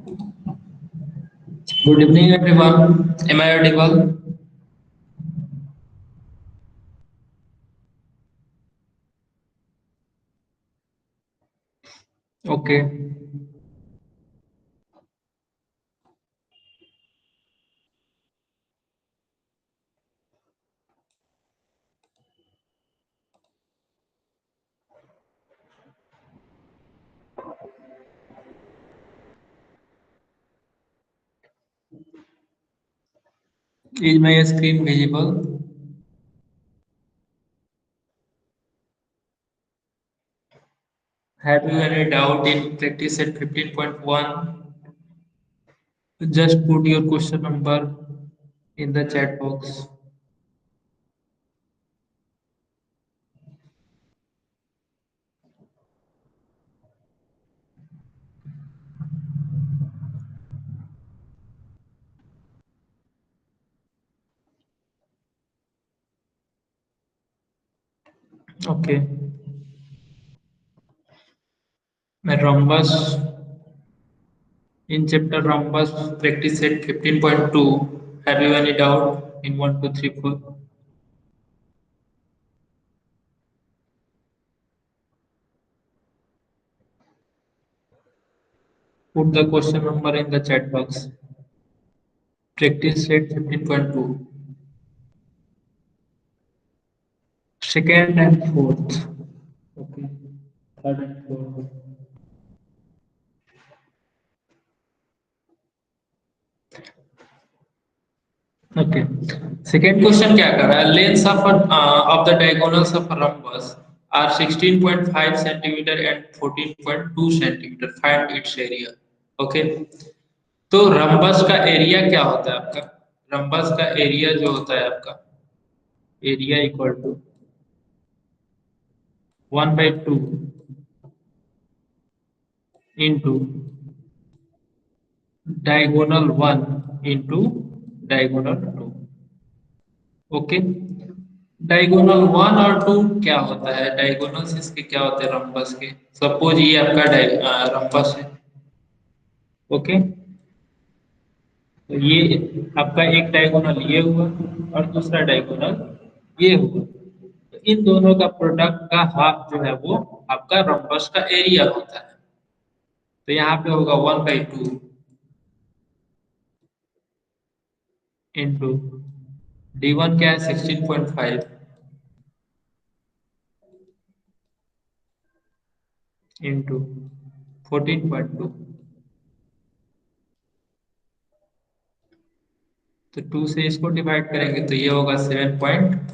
Good evening, everyone. Am I audible? Okay. Is my screen visible? Have you any doubt in practice at 15.1? Just put your question number in the chat box. Okay. Rhombus in chapter Rhombus practice at 15.2. Have you any doubt in 1, 2, 3, 4? Put the question number in the chat box. Practice at 15.2. Second and fourth. Okay. Third and fourth. Okay. Second question क्या कर रहा है? Lengths of the diagonals of a rhombus are 16.5 centimeter and 14.2 centimeter. Find its area. Okay. तो rhombus का area क्या होता है आपका? rhombus का एरिया जो होता है आपका area equal to 1/2 into diagonal 1 into diagonal 2. Okay. Diagonal one और टू क्या होता है? डायगोनल्स इसके क्या होते हैं रम्बस के? सपोज ये आपका रम्बस है. ओके. तो ये आपका एक डायगोनल ये हुआ और दूसरा डायगोनल ये हुआ. तो इन दोनों का प्रोडक्ट का हाफ जो है वो आपका रम्बस का एरिया होता है. तो यहाँ पे होगा 1/2 इंटू D1 क्या है 16.5 इंटू 14.2. तो 2 से इसको डिवाइड करेंगे तो ये होगा 7.1.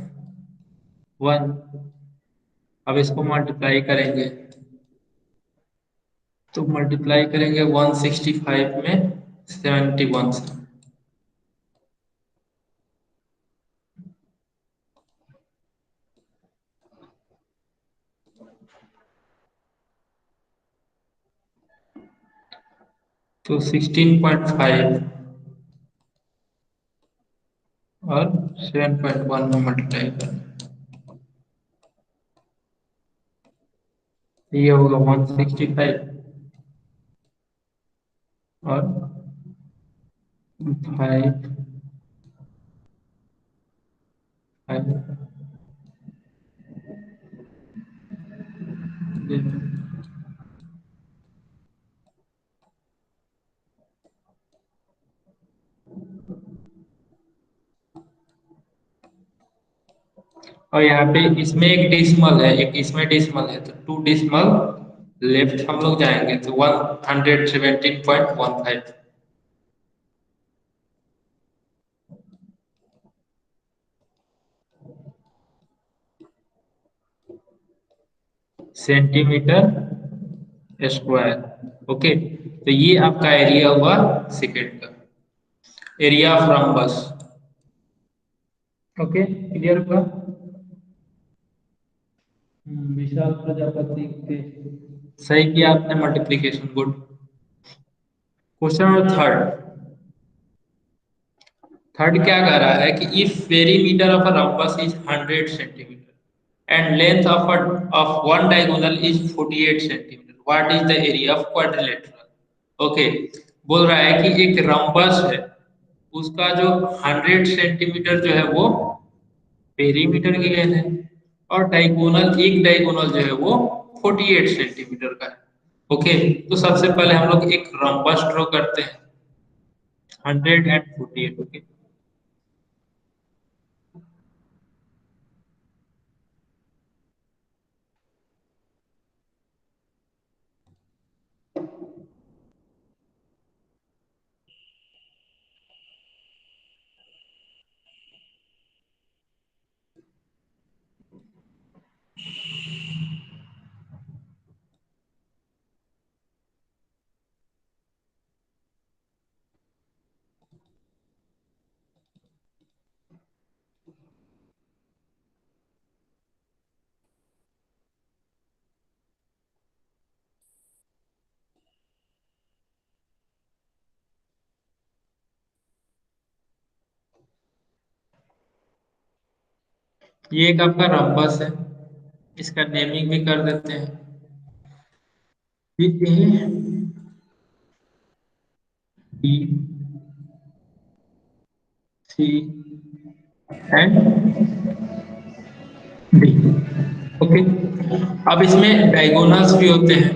अब इसको मल्टीप्लाई करेंगे तो मल्टीप्लाई करेंगे 165 में 71 से. तो 16.5 और 7.1 में मल्टीप्लाई करेंगे तो ये होगा 165 और 5 और यहाँ पे इसमें एक डिसिमल है एक इसमें डिसिमल है तो 2 डिसिमल लेफ्ट हम लोग जाएंगे तो 117.15 सेंटीमीटर स्क्वायर. ओके. तो ये आपका एरिया हुआ सेकेंड का area of rhombus. Okay. Clear हुआ. विशाल प्रजापति के सही किया आपने multiplication. Good. Question number third. Third क्या कह रहा है कि if perimeter of a rhombus is 100 centimetre and length of one diagonal is 48 centimetre, what is the area of quadrilateral? Okay. बोल रहा है कि एक रम्बस है, उसका जो 100 सेंटीमीटर जो है वो पेरीमीटर की लेंथ है, और डायगोनल एक डायगोनल जो है वो 48 सेंटीमीटर का है। ओके, तो सबसे पहले हम लोग एक रम्बस ड्रॉ करते हैं, 148। ओके, ये एक आपका रम्बस है, इसका नेमिंग भी कर देते हैं, B C and D. Okay, अब इसमें डायगोनल्स भी होते हैं,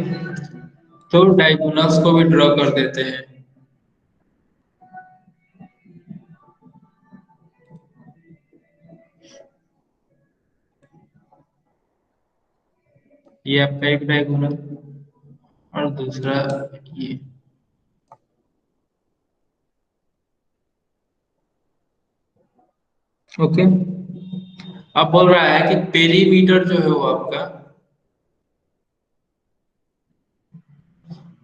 तो डायगोनल्स को भी ड्रॉ कर देते हैं। ये आपका एक डायगोनल और दूसरा ये। ओके, अब बोल रहा है कि पेरीमीटर जो है वो आपका,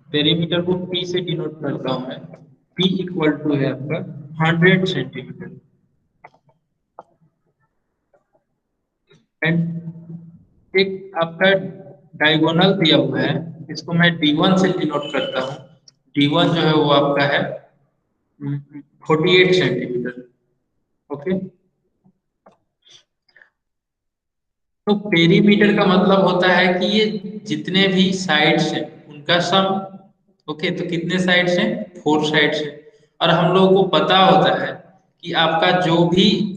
पेरीमीटर को पी से डिनोट करता हूं मैं। पी इक्वल टू है आपका 100 सेंटीमीटर, एंड एक आपका डायगोनल दिया हुआ है, इसको मैं D1 से डिनोट करता हूँ। D1 जो है वो आपका है 48 सेंटीमीटर। ओके, तो पेरीमीटर का मतलब होता है कि ये जितने भी साइड्स हैं उनका सम। ओके, तो कितने साइड्स हैं? 4 साइड्स हैं। और हम लोगों को पता होता है कि आपका जो भी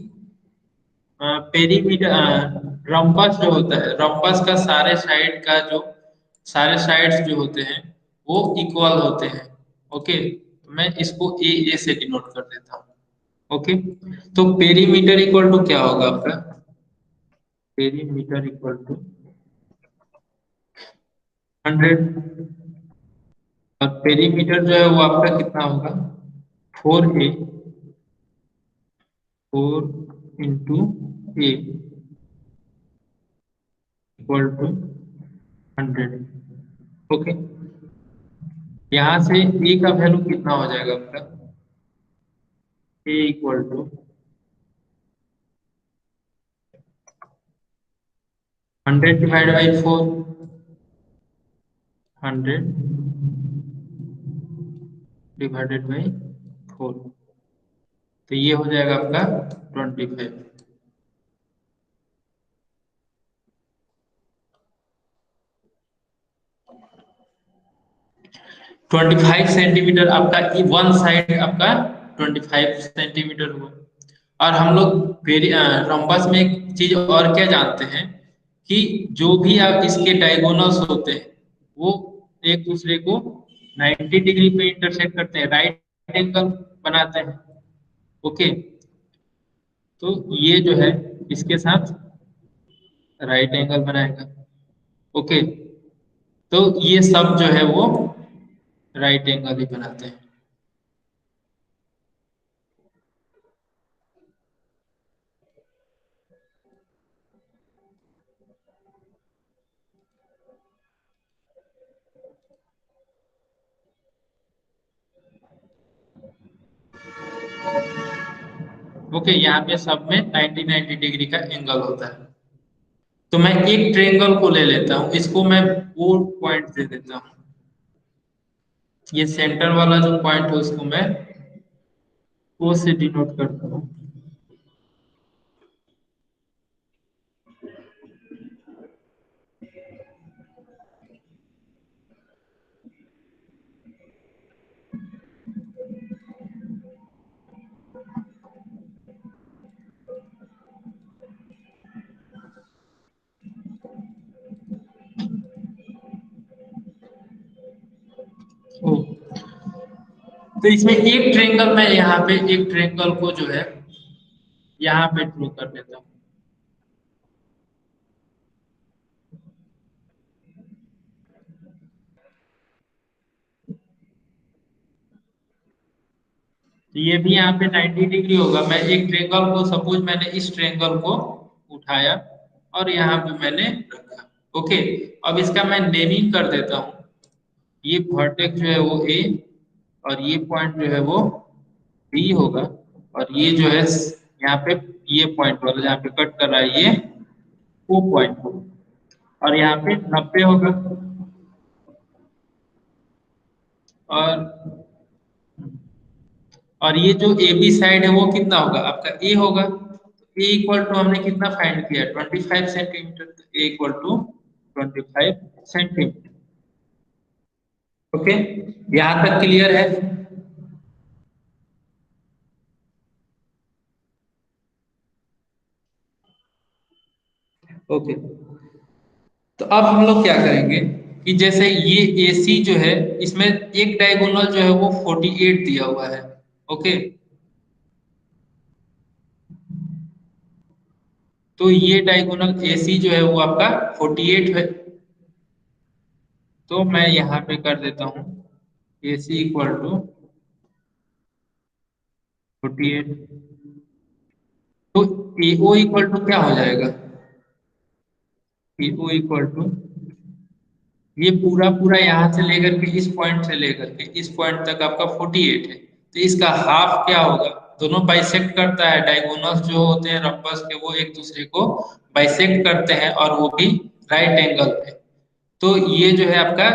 पेरीमीटर रम्बस जो होता है, रम्बस का सारे साइड्स जो होते हैं वो इक्वल होते हैं। ओके, तो मैं इसको ए से डिनोट कर देता हूँ। ओके, तो पेरीमीटर इक्वल टू क्या होगा आपका? पेरीमीटर इक्वल टू 100, और पेरीमीटर जो है वो आपका कितना होगा? 4A, 4 × A equal to 100। Okay, यहाँ से ए का वैल्यू कितना हो जाएगा आपका? ए इक्वल टू 100/4, 100/4, तो ये हो जाएगा आपका 25। 25 सेंटीमीटर आपका, वन साइड आपका 25 सेंटीमीटर हुआ। और हम लोग रम्बस में एक चीज और क्या जानते हैं, कि जो भी आप इसके डायगोनल्स होते हैं वो एक दूसरे को 90 डिग्री पे इंटरसेक्ट करते हैं, राइट एंगल बनाते हैं। ओके, तो ये जो है इसके साथ राइट एंगल बनाएगा। ओके, तो ये सब जो है वो राइट एंगल ही बनाते हैं। ओके, यहाँ पे सब में 90-90 डिग्री का एंगल होता है। तो मैं एक ट्रायंगल को ले लेता हूँ, इसको मैं ओ पॉइंट दे देता हूँ। ये सेंटर वाला जो पॉइंट है उसको मैं ओ से डिनोट करता हूँ। तो इसमें एक ट्रेंगल, मैं यहाँ पे एक ट्रेंगल को जो है यहाँ पे ड्रॉ कर देता हूँ। तो ये भी यहाँ पे 90 डिग्री होगा। मैं एक ट्रेंगल को, सपोज मैंने इस ट्रेंगल को उठाया और यहाँ पे मैंने रखा। ओके, अब इसका मैं नेमिंग कर देता हूँ। ये वर्टेक्स जो है वो ए, और ये पॉइंट जो है वो बी होगा, और ये जो है यहाँ पे ये पॉइंट वाला जहाँ पे कट कर रहा है ये ओ पॉइंट होगा, और यहाँ पे 90 होगा। और ये जो ए बी साइड है वो कितना होगा आपका, ए होगा। ए इक्वल टू हमने कितना फाइंड किया, 25 सेंटीमीटर। तो ए इक्वल टू 25 सेंटीमीटर। ओके, यहाँ तक क्लियर है? ओके, तो अब हम लोग क्या करेंगे कि जैसे ये AC जो है, इसमें एक डायगोनल जो है वो 48 दिया हुआ है। ओके, तो ये डायगोनल AC जो है वो आपका 48 है। तो मैं यहाँ पे कर देता हूँ AC इक्वल टू 48। तो AO इक्वल टू क्या हो जाएगा, AO इक्वल टू ये पूरा पूरा यहाँ से लेकर के इस पॉइंट से लेकर के इस पॉइंट तक आपका 48 है। तो इसका हाफ क्या होगा, दोनों बाइसेक्ट करता है, डायगोनल्स जो होते हैं रम्बस के वो एक दूसरे को बाइसेक्ट करते हैं, और वो भी राइट एंगल पे। तो ये जो है आपका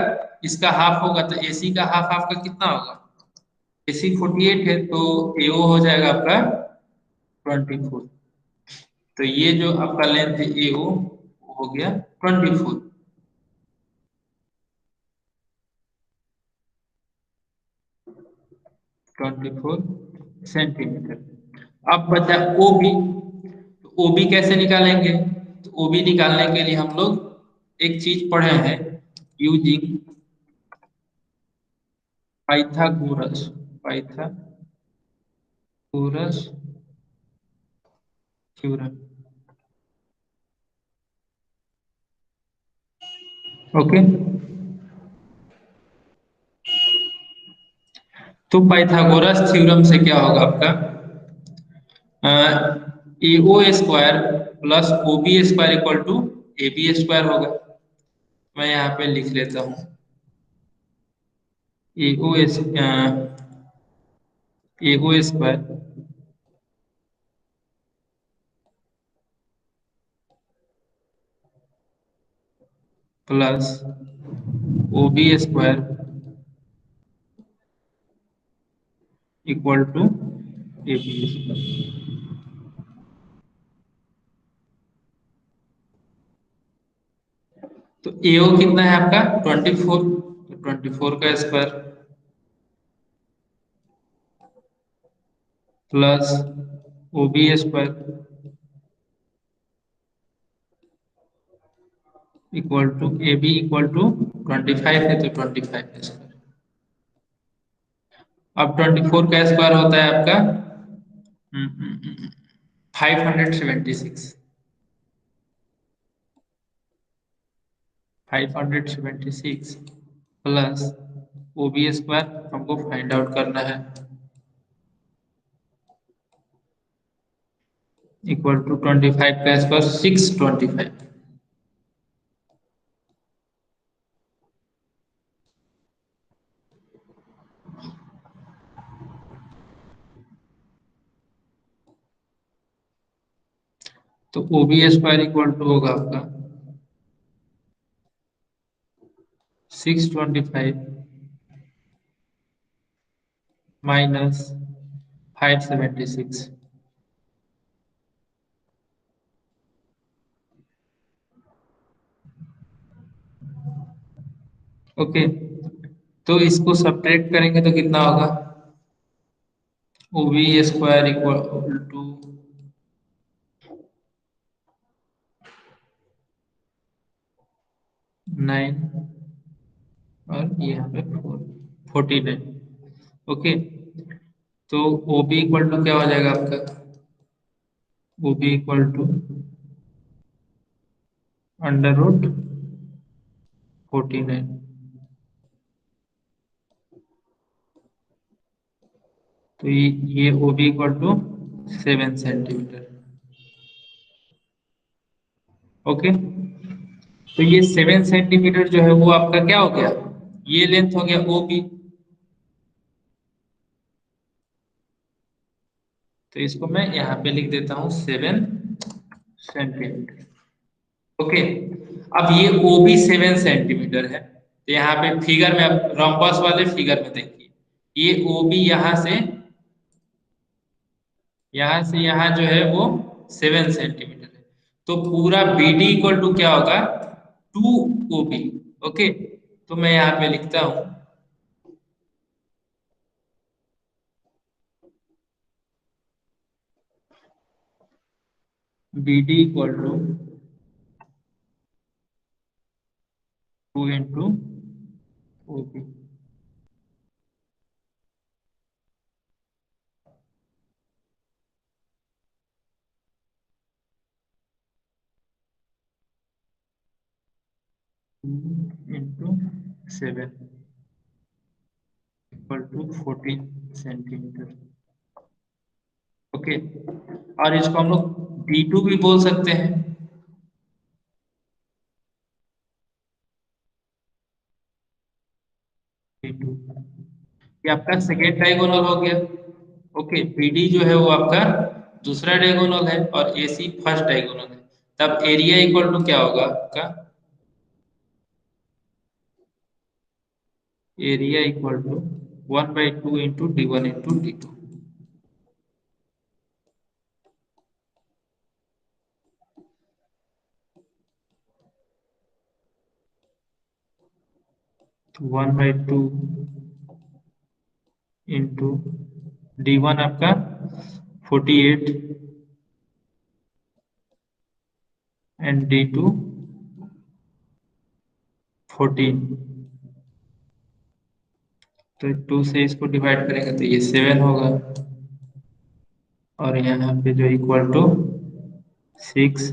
इसका हाफ होगा, तो AC का हाफ आपका कितना होगा, AC 48 है तो AO हो जाएगा आपका 24। तो ये जो आपका लेंथ है AO हो गया 24। 24 सेंटीमीटर। अब बचा OB। तो OB कैसे निकालेंगे, तो OB निकालने के लिए हम लोग एक चीज पढ़े हैं, using Pythagoras. Pythagoras theorem. Okay, तो पाइथागोरस थ्योरम से क्या होगा आपका, AO² plus OB² equal to AB² होगा। मैं यहाँ पे लिख लेता हूँ AO² plus OB² equal to AB²। तो AO कितना है आपका 24, तो 24 का square plus OB² equal to AB equal to 25 है, तो 25 का स्क्वायर। अब 24 का स्क्वायर होता है आपका 576। 576 प्लस OB² हमको फाइंड आउट करना है, इक्वल टू 25 का स्क्वायर 625। तो OB² इक्वल टू होगा आपका 625 माइनस 576। ओके, तो इसको सब्ट्रैक्ट करेंगे तो कितना होगा, OB² इक्वल टू 9, और यहाँ पे 49। ओके, तो ओ बी इक्वल टू क्या हो जाएगा आपका? O B equal to under root 49। तो ये O B equal to 7 centimetre. Okay, तो ये 7 सेंटीमीटर जो है वो आपका क्या हो गया? ये लेंथ हो गया ओ बी। तो इसको मैं यहाँ पे लिख देता हूँ 7 सेंटीमीटर। ओके, अब ये ओ बी 7 सेंटीमीटर है, तो यहाँ पे फिगर में, अब रोम्बस वाले फिगर में देखिए, ये ओ बी यहाँ से यहाँ जो है वो 7 सेंटीमीटर है। तो पूरा बी डी इक्वल टू क्या होगा? 2 ओ बी। ओके, तो मैं यहाँ पे लिखता हूँ B D equal to 2 into O B. Into 7 equal to 14 centimetre. Okay, और इसको हम लोग बी टू भी बोल सकते हैं। बी टू, ये आपका सेकेंड डायगोनल हो गया। ओके, बी डी जो है वो आपका दूसरा डायगोनल है और ए सी फर्स्ट डायगोनल है। तब एरिया इक्वल टू क्या होगा आपका? Area equal to 1/2 into D 1 into D 2। 1/2 into D 1 आपका 48 एंड डी 2 14। तो 2 से इसको डिवाइड करेंगे तो ये 7 होगा, और यहाँ पे जो इक्वल टू 6।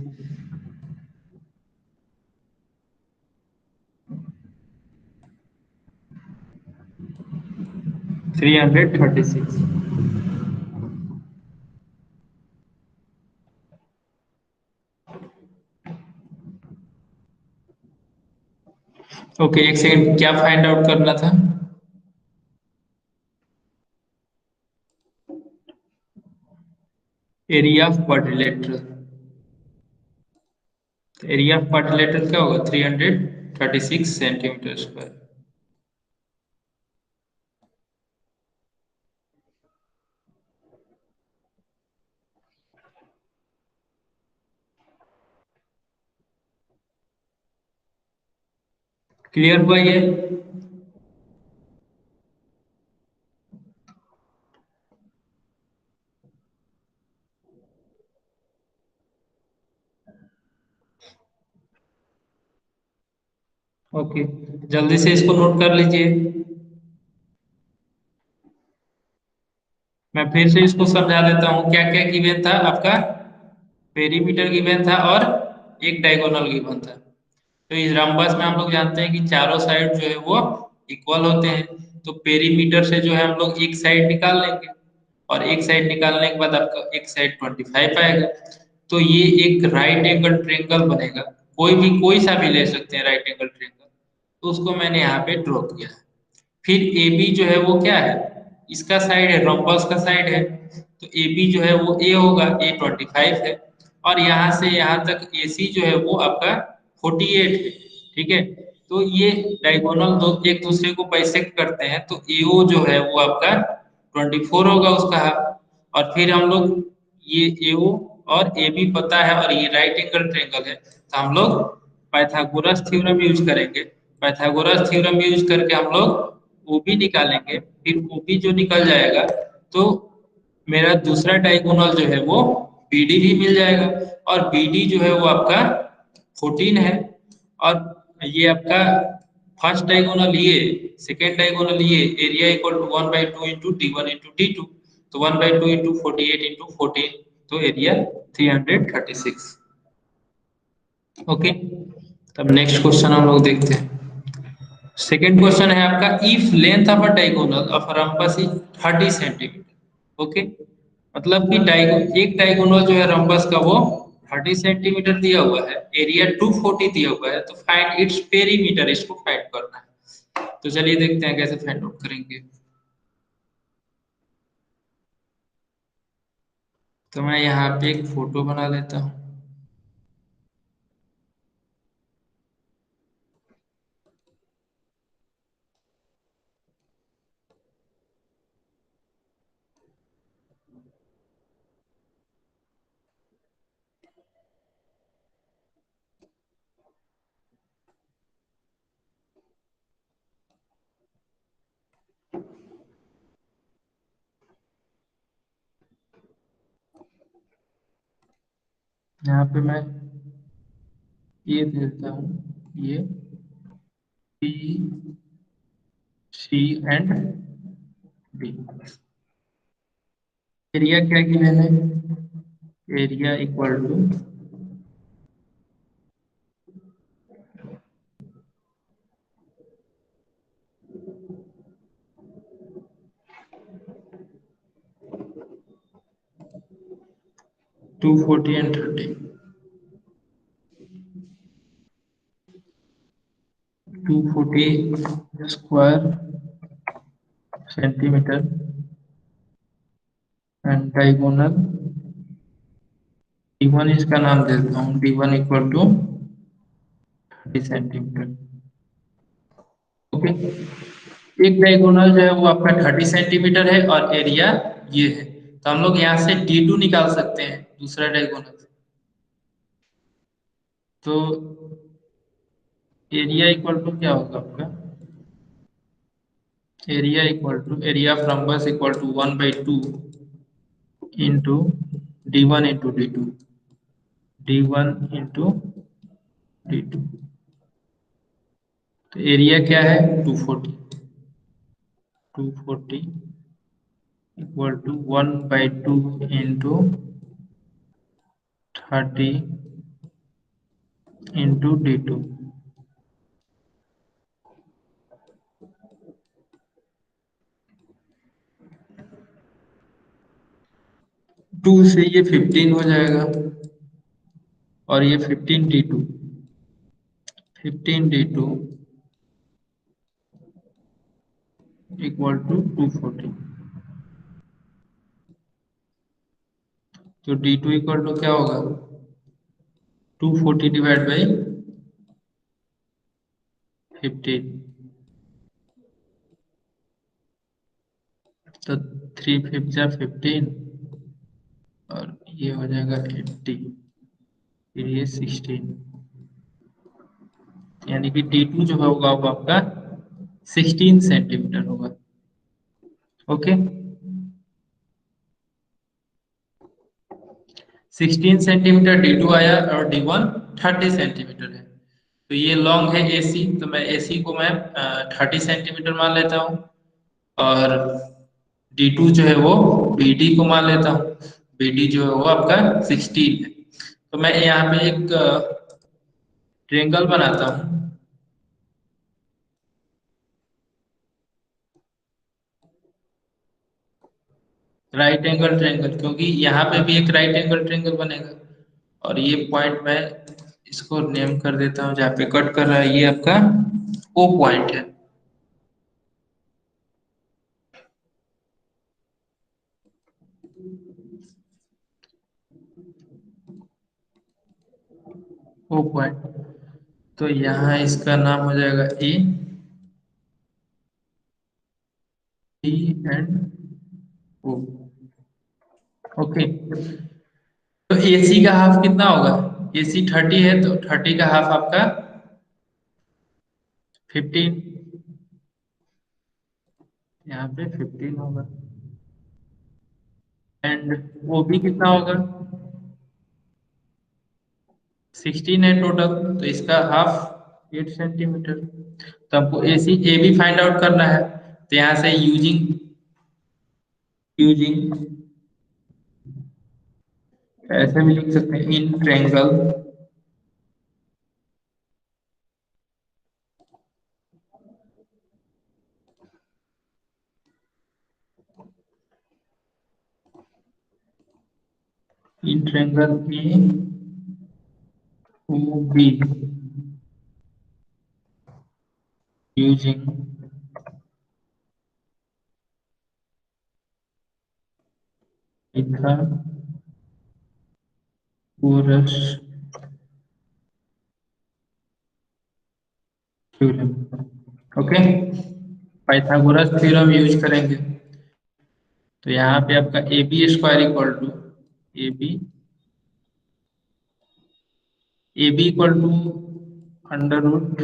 336। ओके, एक सेकंड, क्या फाइंड आउट करना था? Area of quadrilateral. Area of quadrilateral क्या होगा? 336 सेंटीमीटर स्क्वायर। क्लियर हुआ ये? ओके, जल्दी से इसको नोट कर लीजिए। मैं फिर से इसको समझा देता हूँ, क्या क्या गिवन था आपका? पेरीमीटर गिवन था और एक डायगोनल गिवन था। तो इस रम्बस में हम लोग जानते हैं कि चारों साइड जो है वो इक्वल होते हैं। तो पेरीमीटर से जो है हम लोग एक साइड निकाल लेंगे, और एक साइड निकालने के बाद आपका एक साइड 25 आएगा। तो ये एक राइट एंगल ट्रेंगल बनेगा। कोई सा भी ले सकते हैं राइट एंगल ट्रेंगल। तो उसको मैंने यहाँ पे ड्रॉ किया है। फिर ए बी जो है वो क्या है? इसका साइड है, रोम्बस का साइड है। तो ए बी जो है वो ए होगा, ए 25 है। और यहाँ से यहाँ तक ए सी जो है वो आपका 48 है। ठीक है, तो ये डायगोनल दो एक दूसरे को बाइसेक्ट करते हैं, तो एओ जो है वो आपका 24 होगा उसका हाफ। और फिर हम लोग ये एओ और ए बी पता है, और ये राइट एंगल ट्रेंगल है, तो हम लोग पाइथागोरस थ्योरम यूज करेंगे। पाइथागोरस थ्योरम यूज करके हम लोग ओबी निकालेंगे। फिर ओबी जो निकल जाएगा, तो मेरा दूसरा डायगोनल जो है वो बीडी भी मिल जाएगा। और बीडी जो है वो आपका 14 है। और ये आपका फर्स्ट डायगोनल ये, सेकेंड डायगोनल ये, area equal to 1/2 into D1 into D2, तो 1/2 इंटू 48 इंटू 14, तो एरिया 336। ओके, तब नेक्स्ट क्वेश्चन हम लोग देखते हैं। सेकेंड क्वेश्चन है आपका, if length of a diagonal of rhombus is 30 centimetre. Okay, मतलब कि एक डायगोनल जो है रम्बस का वो 30 सेंटीमीटर दिया हुआ है, एरिया 240 दिया हुआ है, तो फाइंड इट्स पेरीमीटर, इसको फाइंड करना है। तो चलिए देखते हैं कैसे फाइंड आउट करेंगे। तो मैं यहाँ पे एक फोटो बना लेता हूँ। यहाँ पे मैं ये देता हूँ, ये B C and D. Area क्या गिवन है, area equal to 240 and 30। 240 square centimetre and diagonal D1, इसका नाम दे देता हूँ, D1 equal to 30 centimetre. Okay, एक डायगोनल जो है वो आपका 30 सेंटीमीटर है और एरिया ये है, तो हम लोग यहाँ से D2 निकाल सकते हैं, दूसरा डायगोनल। तो एरिया इक्वल टू क्या होगा आपका, area equal to, area of rhombus equal to 1/2 into D1 into D2, D1 into D2। तो एरिया क्या है 240, 240 equal to 1/2 into 30 into D2। 2 से ये 15 हो जाएगा और ये 15 D2, 15 D2 इक्वल टू 240। तो D2 इक्वल टू क्या होगा, 240 डिवाइड बाई 15, तो 3 5 जा 15 और ये हो जाएगा 80, फिर ये 16, यानी कि D2 जो होगा वो आपका 16 सेंटीमीटर होगा। ओके, 16 सेंटीमीटर D2 आया और D1 30 सेंटीमीटर है। तो ये लॉन्ग है AC, तो मैं AC को मैं 30 सेंटीमीटर मान लेता हूँ और D2 जो है वो BD को मान लेता हूँ, BD जो है वो आपका 16 है। तो मैं यहाँ पे एक ट्रेंगल बनाता हूँ, राइट एंगल ट्रेंगल, क्योंकि यहाँ पे भी एक राइट एंगल ट्रेंगल बनेगा। और ये पॉइंट मैं इसको नेम कर देता हूँ, जहाँ पे कट कर रहा है ये आपका O पॉइंट है। O पॉइंट, तो यहाँ इसका नाम हो जाएगा A, D and O। Okay, तो AC का हाफ कितना होगा, AC 30 है तो 30 का हाफ आपका 15, यहाँ पे 15 होगा। एंड OB कितना होगा, 16 है टोटल, तो इसका हाफ 8 सेंटीमीटर। तो हमको ए बी फाइंड आउट करना है, तो यहाँ से यूजिंग यूजिंग ऐसे भी लिख सकते हैं, in triangle A O B using Pythagoras theorem. Okay, Pythagoras theorem use करेंगे, तो यहाँ पे आपका A B square equal to A B equal to under root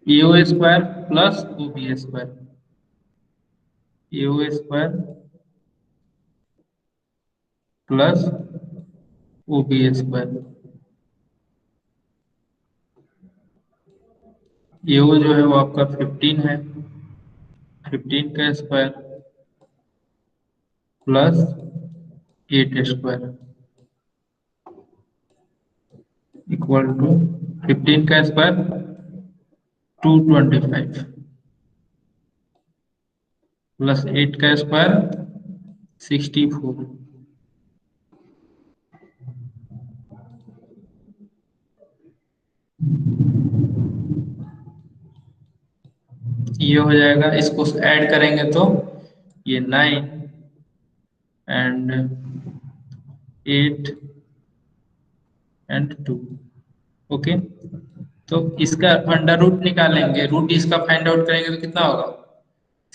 AO square plus O B square, AO square plus O B square. AO जो है वो आपका 15 है, 15 का square plus 8 square equal to 15 का स्क्वायर 225 प्लस 8 का square 64। ये हो जाएगा, इसको ऐड करेंगे तो ये 9 एंड 8 एंड 2। ओके, तो इसका अंडर रूट निकालेंगे, रूट इसका फाइंड आउट करेंगे तो कितना होगा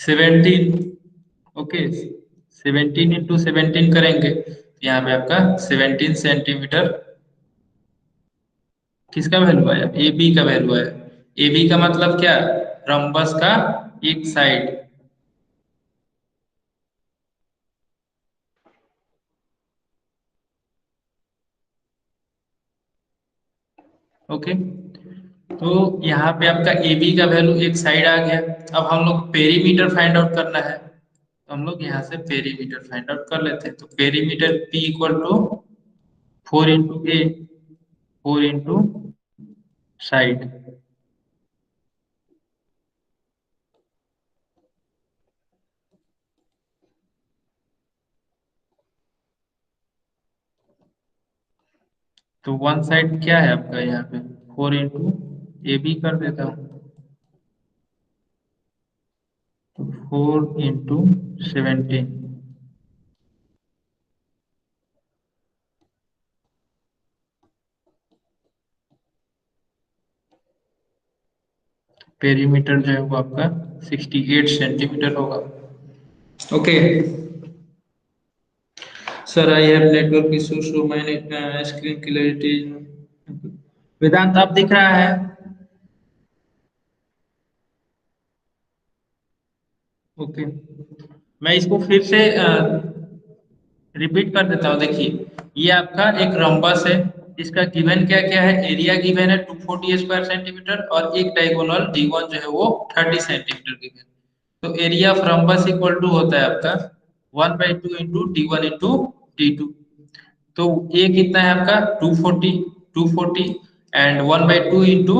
17। ओके, 17 इंटू 17 करेंगे, तो यहाँ पे आपका 17 सेंटीमीटर किसका वैल्यू आया, ए बी का वैल्यू आया। ए बी का मतलब क्या, रम्बस का एक साइड। ओके, तो यहाँ पे आपका ए बी का वैल्यू एक साइड आ गया। अब हम लोग पेरीमीटर फाइंड आउट करना है, तो हम लोग यहाँ से पेरीमीटर फाइंड आउट कर लेते हैं। तो perimeter P equal to 4 into A, 4 into side. तो वन साइड क्या है आपका यहाँ पे 4 इंटू ए बी कर देता हूँ, तो 4 इंटू 17। पेरीमीटर जो है वो आपका 68 सेंटीमीटर होगा। Okay sir, I have network issue so my screen clarity. Vedant अब दिख रहा है? ओके, मैं इसको फिर से रिपीट कर देता हूँ। देखिए, ये आपका एक रम्बस है, इसका गिवन क्या क्या है, एरिया गिवन है 240 स्क्वायर सेंटीमीटर और एक डायगोनल D1 जो है वो 30 सेंटीमीटर गिवन। तो area of rhombus equal to होता है आपका 1/2 इंटू D1 इंटू D2। तो ए कितना है आपका 240 एंड 1/2 इंटू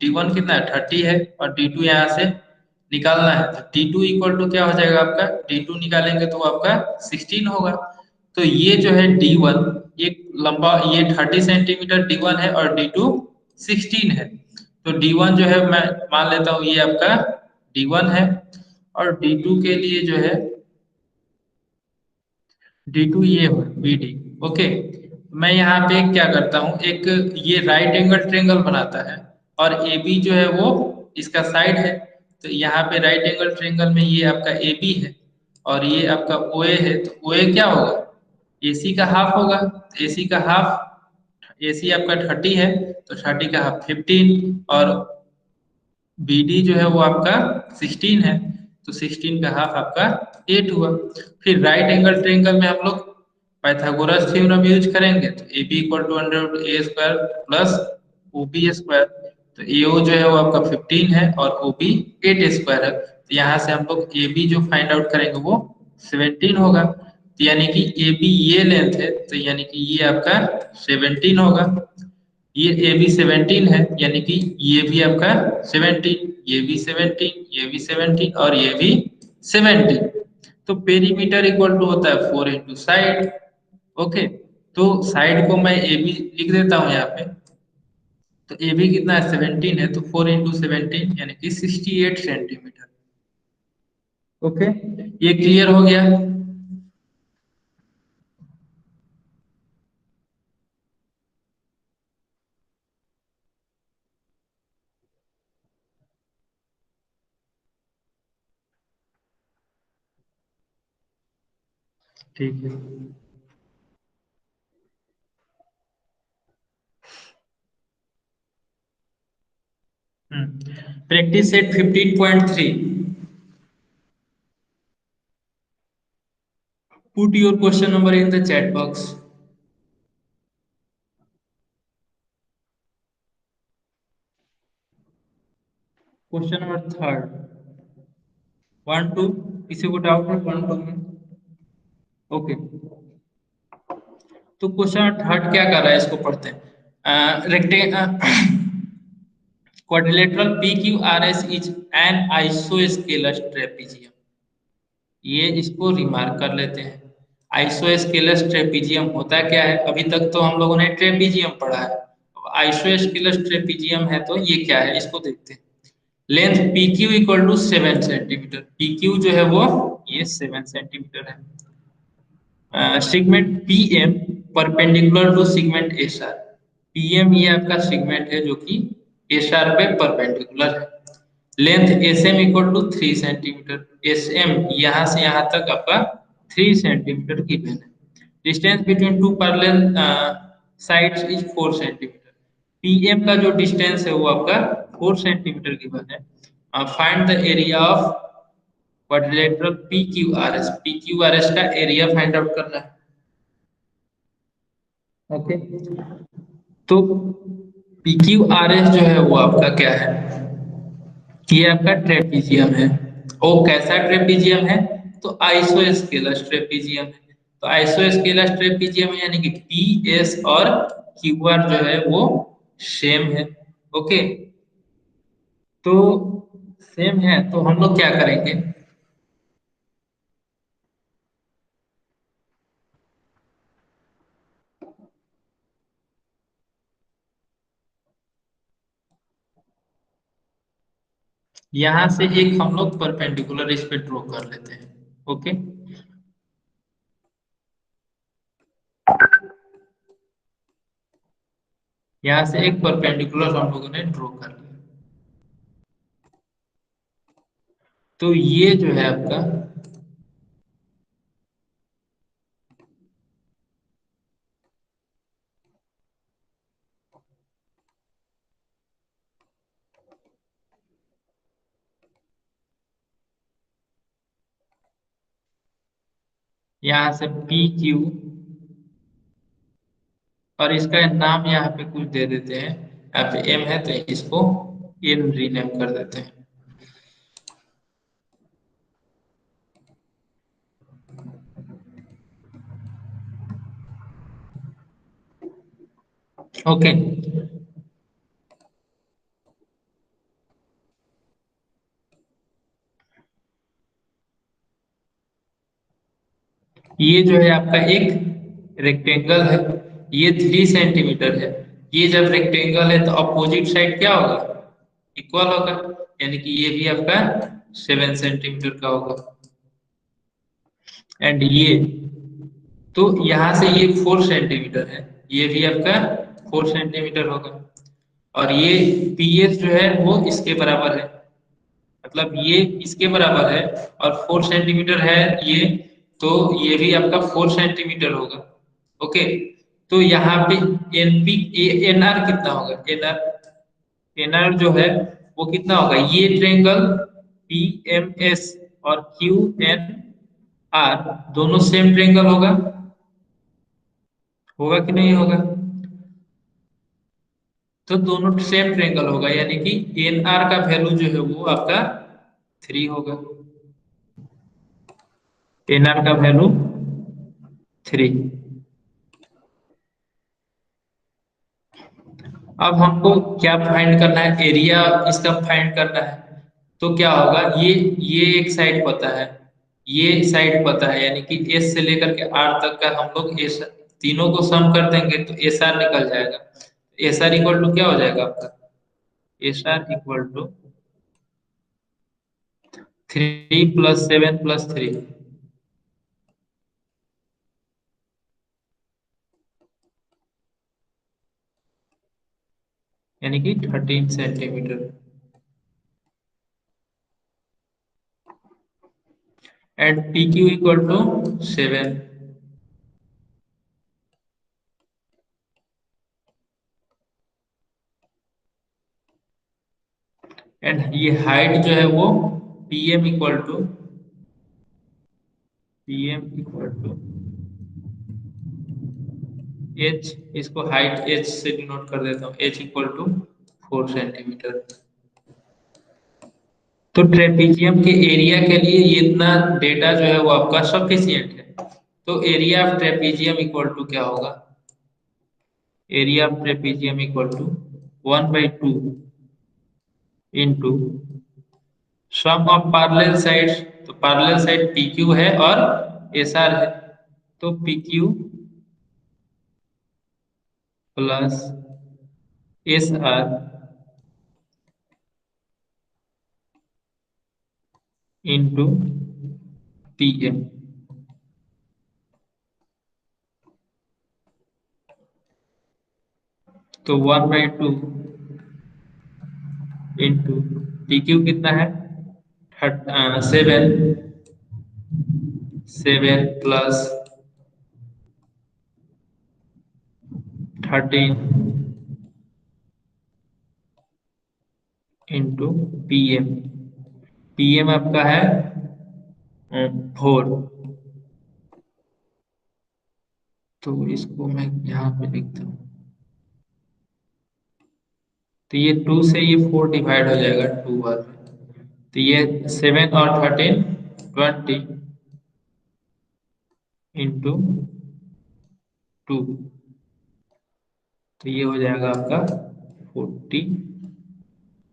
D1 कितना है 30 है, और D2 यहाँ से निकालना है। तो D2 इक्वल टू क्या हो जाएगा आपका, D2 निकालेंगे तो आपका 16 होगा। तो ये जो है D1 एक लंबा, ये 30 सेंटीमीटर D1 है और D2 16 है। तो D1 जो है मैं मान लेता हूँ ये आपका D1 है, और D2 के लिए जो है D2 ये हो बी डी। ओके, मैं यहाँ पे क्या करता हूँ, एक ये राइट एंगल ट्रेंगल बनाता है, और ए बी जो है वो इसका साइड है। तो यहाँ पे राइट एंगल ट्रेंगल में ये आपका ए बी है और ये आपका ओ ए है। तो ओ ए क्या होगा, ए सी का हाफ होगा। ए सी का हाफ, ए सी आपका 30 है, तो 30 का हाफ 15, और बी डी जो है वो आपका 16 है, तो 16 का हाफ आपका 8 हुआ। फिर राइट एंगल ट्रायंगल में हम लोग पाइथागोरस थ्योरम यूज करेंगे, तो A B equal to under root A square plus O B square. तो AO जो है वो आपका 15 है और OB 8 स्क्वायर है, तो यहाँ से हम लोग AB जो फाइंड आउट करेंगे वो 17 होगा, तो यानी कि AB ये लेंथ है, तो यानी कि ये आपका 17 होगा। ये AB 17 है, यानी कि ये भी आपका 17, ये भी 17, ये भी 17 और ये भी 17। तो पेरीमीटर इक्वल टू होता है 4 इंटू साइड। ओके, तो साइड को मैं AB लिख देता हूँ यहाँ पे। तो AB कितना है, 17 है, तो 4 इंटू 17 यानी कि 68 सेंटीमीटर। ओके, ये क्लियर हो गया। ठीक है। Practice set 15.3। Put your question number in the chat box. Question number third, 1 2, किसी को डाउट है 1 2 में? ओके, तो क्वेश्चन थर्ड क्या कर रहा है, इसको पढ़ते हैं। Quadrilateral P Q R S is an isosceles trapezium. ये इसको रिमार्क कर लेते हैं। आइसोस्केलस ट्रेपीजियम होता क्या है, अभी तक तो हम लोगों ने ट्रेपीजियम पढ़ा है, आइसोस्केलस ट्रेपीजियम है तो ये क्या है, इसको देखते हैं। Length P Q equal to 7 centimetre, P Q जो है वो ये 7 सेंटीमीटर है। Segment P M perpendicular to segment S R. P M ये आपका सेगमेंट है जो कि एस आर पे परपेंडिकुलर है। Length S M equal to 3 centimetre, S M यहाँ से यहाँ तक आपका 3 सेंटीमीटर गिवन है। Distance between two parallel sides is 4 centimetre. PM का जो डिस्टेंस है वो आपका 4 सेंटीमीटर गिवन है। Find the area of quadrilateral P Q R S, P Q R S का एरिया फाइंड आउट करना है। ओके, तो पी क्यू आर एस जो है वो आपका क्या है, ये आपका ट्रेपीजियम है। और कैसा ट्रेपीजियम है, तो आइसोस्केलस ट्रेपीजियम है। तो आइसोस्केलस ट्रेपीजियम है यानी कि पी एस और क्यू आर जो है वो सेम है। ओके, तो सेम है तो हम लोग क्या करेंगे, यहां से एक हम लोग परपेंडिकुलर इस पे ड्रॉ कर लेते हैं। ओके, यहाँ से एक परपेंडिकुलर हम लोगों ने ड्रॉ कर लिया। तो ये जो है आपका, यहाँ से पी क्यू और इसका नाम यहाँ पे कुछ दे देते हैं। यहाँ पे एम है तो इसको एम रीनेम कर देते हैं। ओके, ये जो है आपका एक रेक्टेंगल है, ये 3 सेंटीमीटर है। ये जब रेक्टेंगल है तो अपोजिट साइड क्या होगा, इक्वल होगा, यानी कि ये भी आपका 7 सेंटीमीटर का होगा। एंड ये, तो यहाँ से ये 4 सेंटीमीटर है, ये भी आपका 4 सेंटीमीटर होगा। और ये पी एस जो है वो इसके बराबर है, मतलब ये इसके बराबर है और 4 सेंटीमीटर है ये, तो ये भी आपका 4 सेंटीमीटर होगा। ओके, तो यहाँ पे एनपी एन आर कितना होगा, एन आर जो है वो कितना होगा, ये ट्रेंगल पी एम एस और क्यू एन आर दोनों सेम ट्रेंगल होगा, होगा कि नहीं होगा? तो दोनों सेम ट्रेंगल होगा, यानी कि एन आर का वैल्यू जो है वो आपका 3 होगा। एन आर का वैल्यू 3। अब हमको क्या फाइंड करना है, एरिया इसका फाइंड करना है। तो क्या होगा, ये एक साइड पता है, ये साइड पता है, यानी कि एस से लेकर के आर तक का हम लोग एस तीनों को सम कर देंगे तो एस आर निकल जाएगा। एस आर इक्वल टू क्या हो जाएगा आपका, एस आर इक्वल टू 3 + 7 + 3, यानी कि 13 centimetre. And P Q equal to 7। And ये हाइट जो है वो P M equal to H, इसको हाइट एच से डिनोट कर देता हूँ, एच इक्वल टू 4 सेंटीमीटर। तो ट्रेपीजियम के एरिया के लिए ये इतना डेटा जो है वो आपका सफिशियंट है। तो area of trapezium equal to क्या होगा, area of trapezium equal to 1/2 into sum of parallel sides. तो पैरेलल साइड पी क्यू है और एस आर है, तो P Q plus S R into P M. तो 1/2 इंटू पी क्यू कितना है, 7, 7 + 13 into P M. P M आपका है 4। तो इसको मैं यहाँ पे लिखता हूँ, तो ये 2 से ये 4 डिवाइड हो जाएगा 2 बार में। तो ये 7 और 13 20 इंटू 2, तो ये हो जाएगा आपका 40।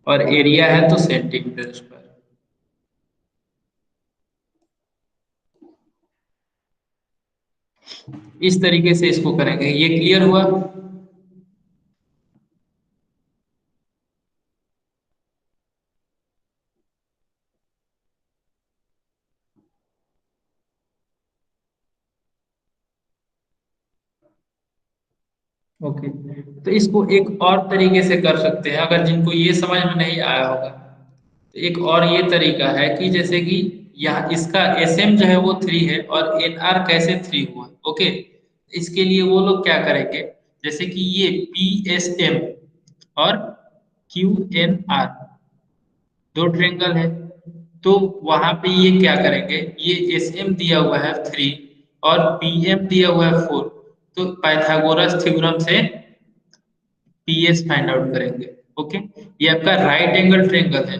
और एरिया है तो सेंटीमीटर स्क्वायर। इस तरीके से इसको करेंगे, ये क्लियर हुआ। ओके, तो इसको एक और तरीके से कर सकते हैं, अगर जिनको ये समझ में नहीं आया होगा तो एक और ये तरीका है कि जैसे कि यहाँ इसका एस एम जो है वो 3 है और एन आर कैसे 3 हुआ। ओके, इसके लिए वो लोग क्या करेंगे, जैसे कि ये पी एस एम और क्यू एन आर दो ट्रेंगल है, तो वहां पे ये क्या करेंगे, ये एस एम दिया हुआ है 3 और पी एम दिया हुआ है 4, तो पाइथागोरस थ्योरम से पीएस फाइंड आउट करेंगे। ओके, ये आपका राइट एंगल ट्रेंगल है,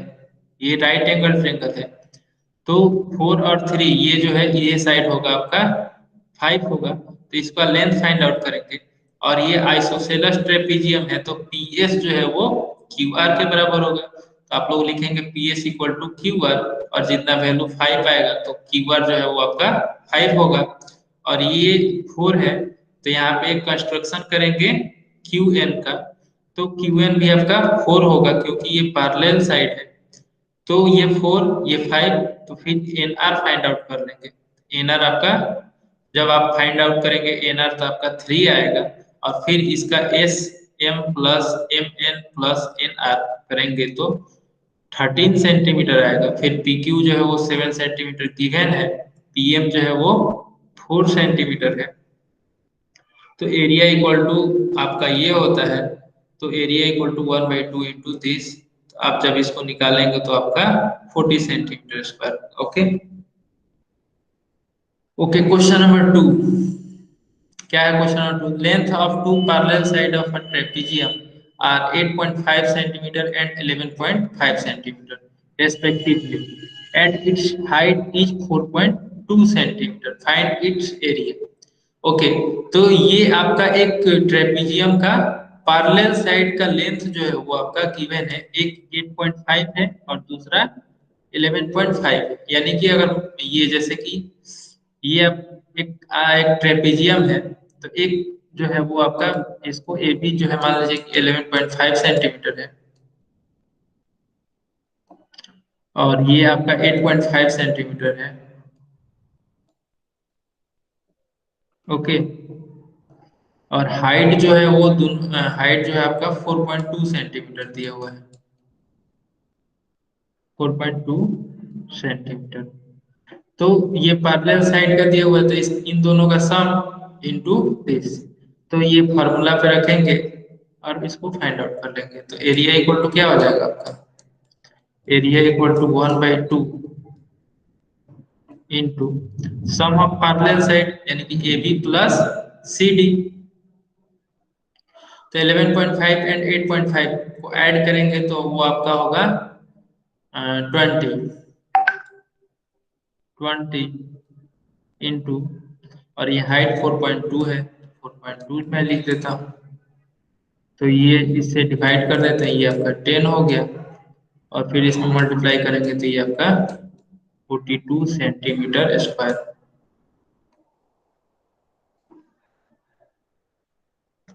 ये राइट एंगल ट्रेंगल है। तो 4 और 3 ये जो है ये साइड होगा आपका 5 होगा, तो इसका लेंथ फाइंड आउट करेंगे। और ये आइसोसेलेस ट्रेपीजियम है, तो पीएस जो है वो क्यू आर के बराबर होगा। तो आप लोग लिखेंगे PS equal to Q R, और जितना वैल्यू 5 आएगा तो क्यू आर जो है वो आपका 5 होगा। और ये 4 है, तो यहाँ पे एक कंस्ट्रक्शन करेंगे क्यू एन का, तो क्यू एन भी आपका 4 होगा क्योंकि ये पैरेलल साइड है। तो ये 4 ये 5, तो फिर एन आर फाइंड आउट कर लेंगे। एन आर आपका जब आप फाइंड आउट करेंगे एन आर तो आपका 3 आएगा, और फिर इसका S M plus M N plus N R करेंगे तो 13 सेंटीमीटर आएगा। फिर पी क्यू जो है वो 7 सेंटीमीटर गिवन है, पी एम जो है वो 4 सेंटीमीटर है। तो एरिया इक्वल टू आपका ये होता है, तो area equal to 1/2 into this. आप जब इसको निकालेंगे तो आपका 40 centimetre square. Okay, okay, question number 2। क्या है question number 2, length of two parallel side of a trapezium are 8.5 centimeter and 11.5 centimeter respectively, and its height is 4.2 centimeter. Find its area. Okay, तो ये आपका एक ट्रेपीजियम का parallel side का length जो है वो आपका गिवन है, एक 8.5 है और दूसरा 11.5 है। यानी कि अगर ये जैसे कि ये अब एक ट्रेपीजियम है, तो एक जो है वो आपका, इसको ए बी जो है मान लीजिए कि 11.5 सेंटीमीटर है और ये आपका 8.5 सेंटीमीटर है। ओके, और हाइट जो है वो दोनों हाइट जो है आपका 4.2 सेंटीमीटर दिया हुआ है, 4.2 सेंटीमीटर। तो ये पैरेलल साइड का दिया हुआ है, तो इस इन दोनों का सम इनटू दिस, तो ये फॉर्मूला पे रखेंगे और इसको फाइंड आउट कर लेंगे। तो एरिया इक्वल टू क्या हो जाएगा आपका, area equal to 1/2 into sum of parallel side यानी कि A B plus C D. तो 11.5 एंड 8.5 को ऐड करेंगे तो वो आपका होगा 20, 20 इंटू, और ये हाइट 4.2 है, 4.2 मैं लिख देता हूँ। तो ये इससे डिवाइड कर देते हैं, ये आपका 10 हो गया, और फिर इसमें मल्टीप्लाई करेंगे तो ये आपका 42 सेंटीमीटर स्क्वायर।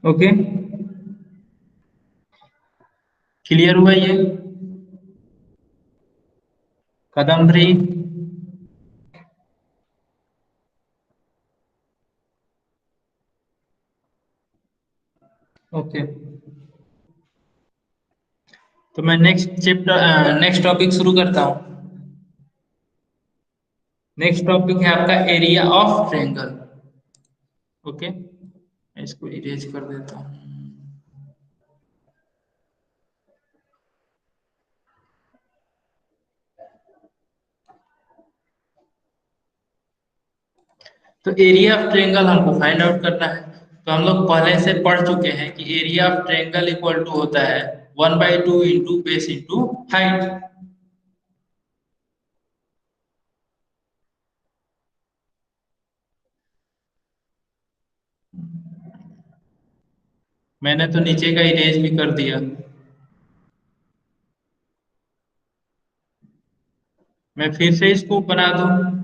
ओके, क्लियर हुआ ये? कदमरी। ओके, तो मैं नेक्स्ट टॉपिक शुरू करता हूँ। नेक्स्ट टॉपिक है आपका एरिया ऑफ ट्रायंगल। ओके, मैं इसको इरेज कर देता हूँ। तो एरिया ऑफ ट्रायंगल हमको फाइंड आउट करना है। तो हम लोग पहले से पढ़ चुके हैं कि area of triangle equal to होता है 1/2 इंटू बेस इंटू हाइट। मैंने तो नीचे का इरेज भी कर दिया। मैं फिर से इसको बना दूं।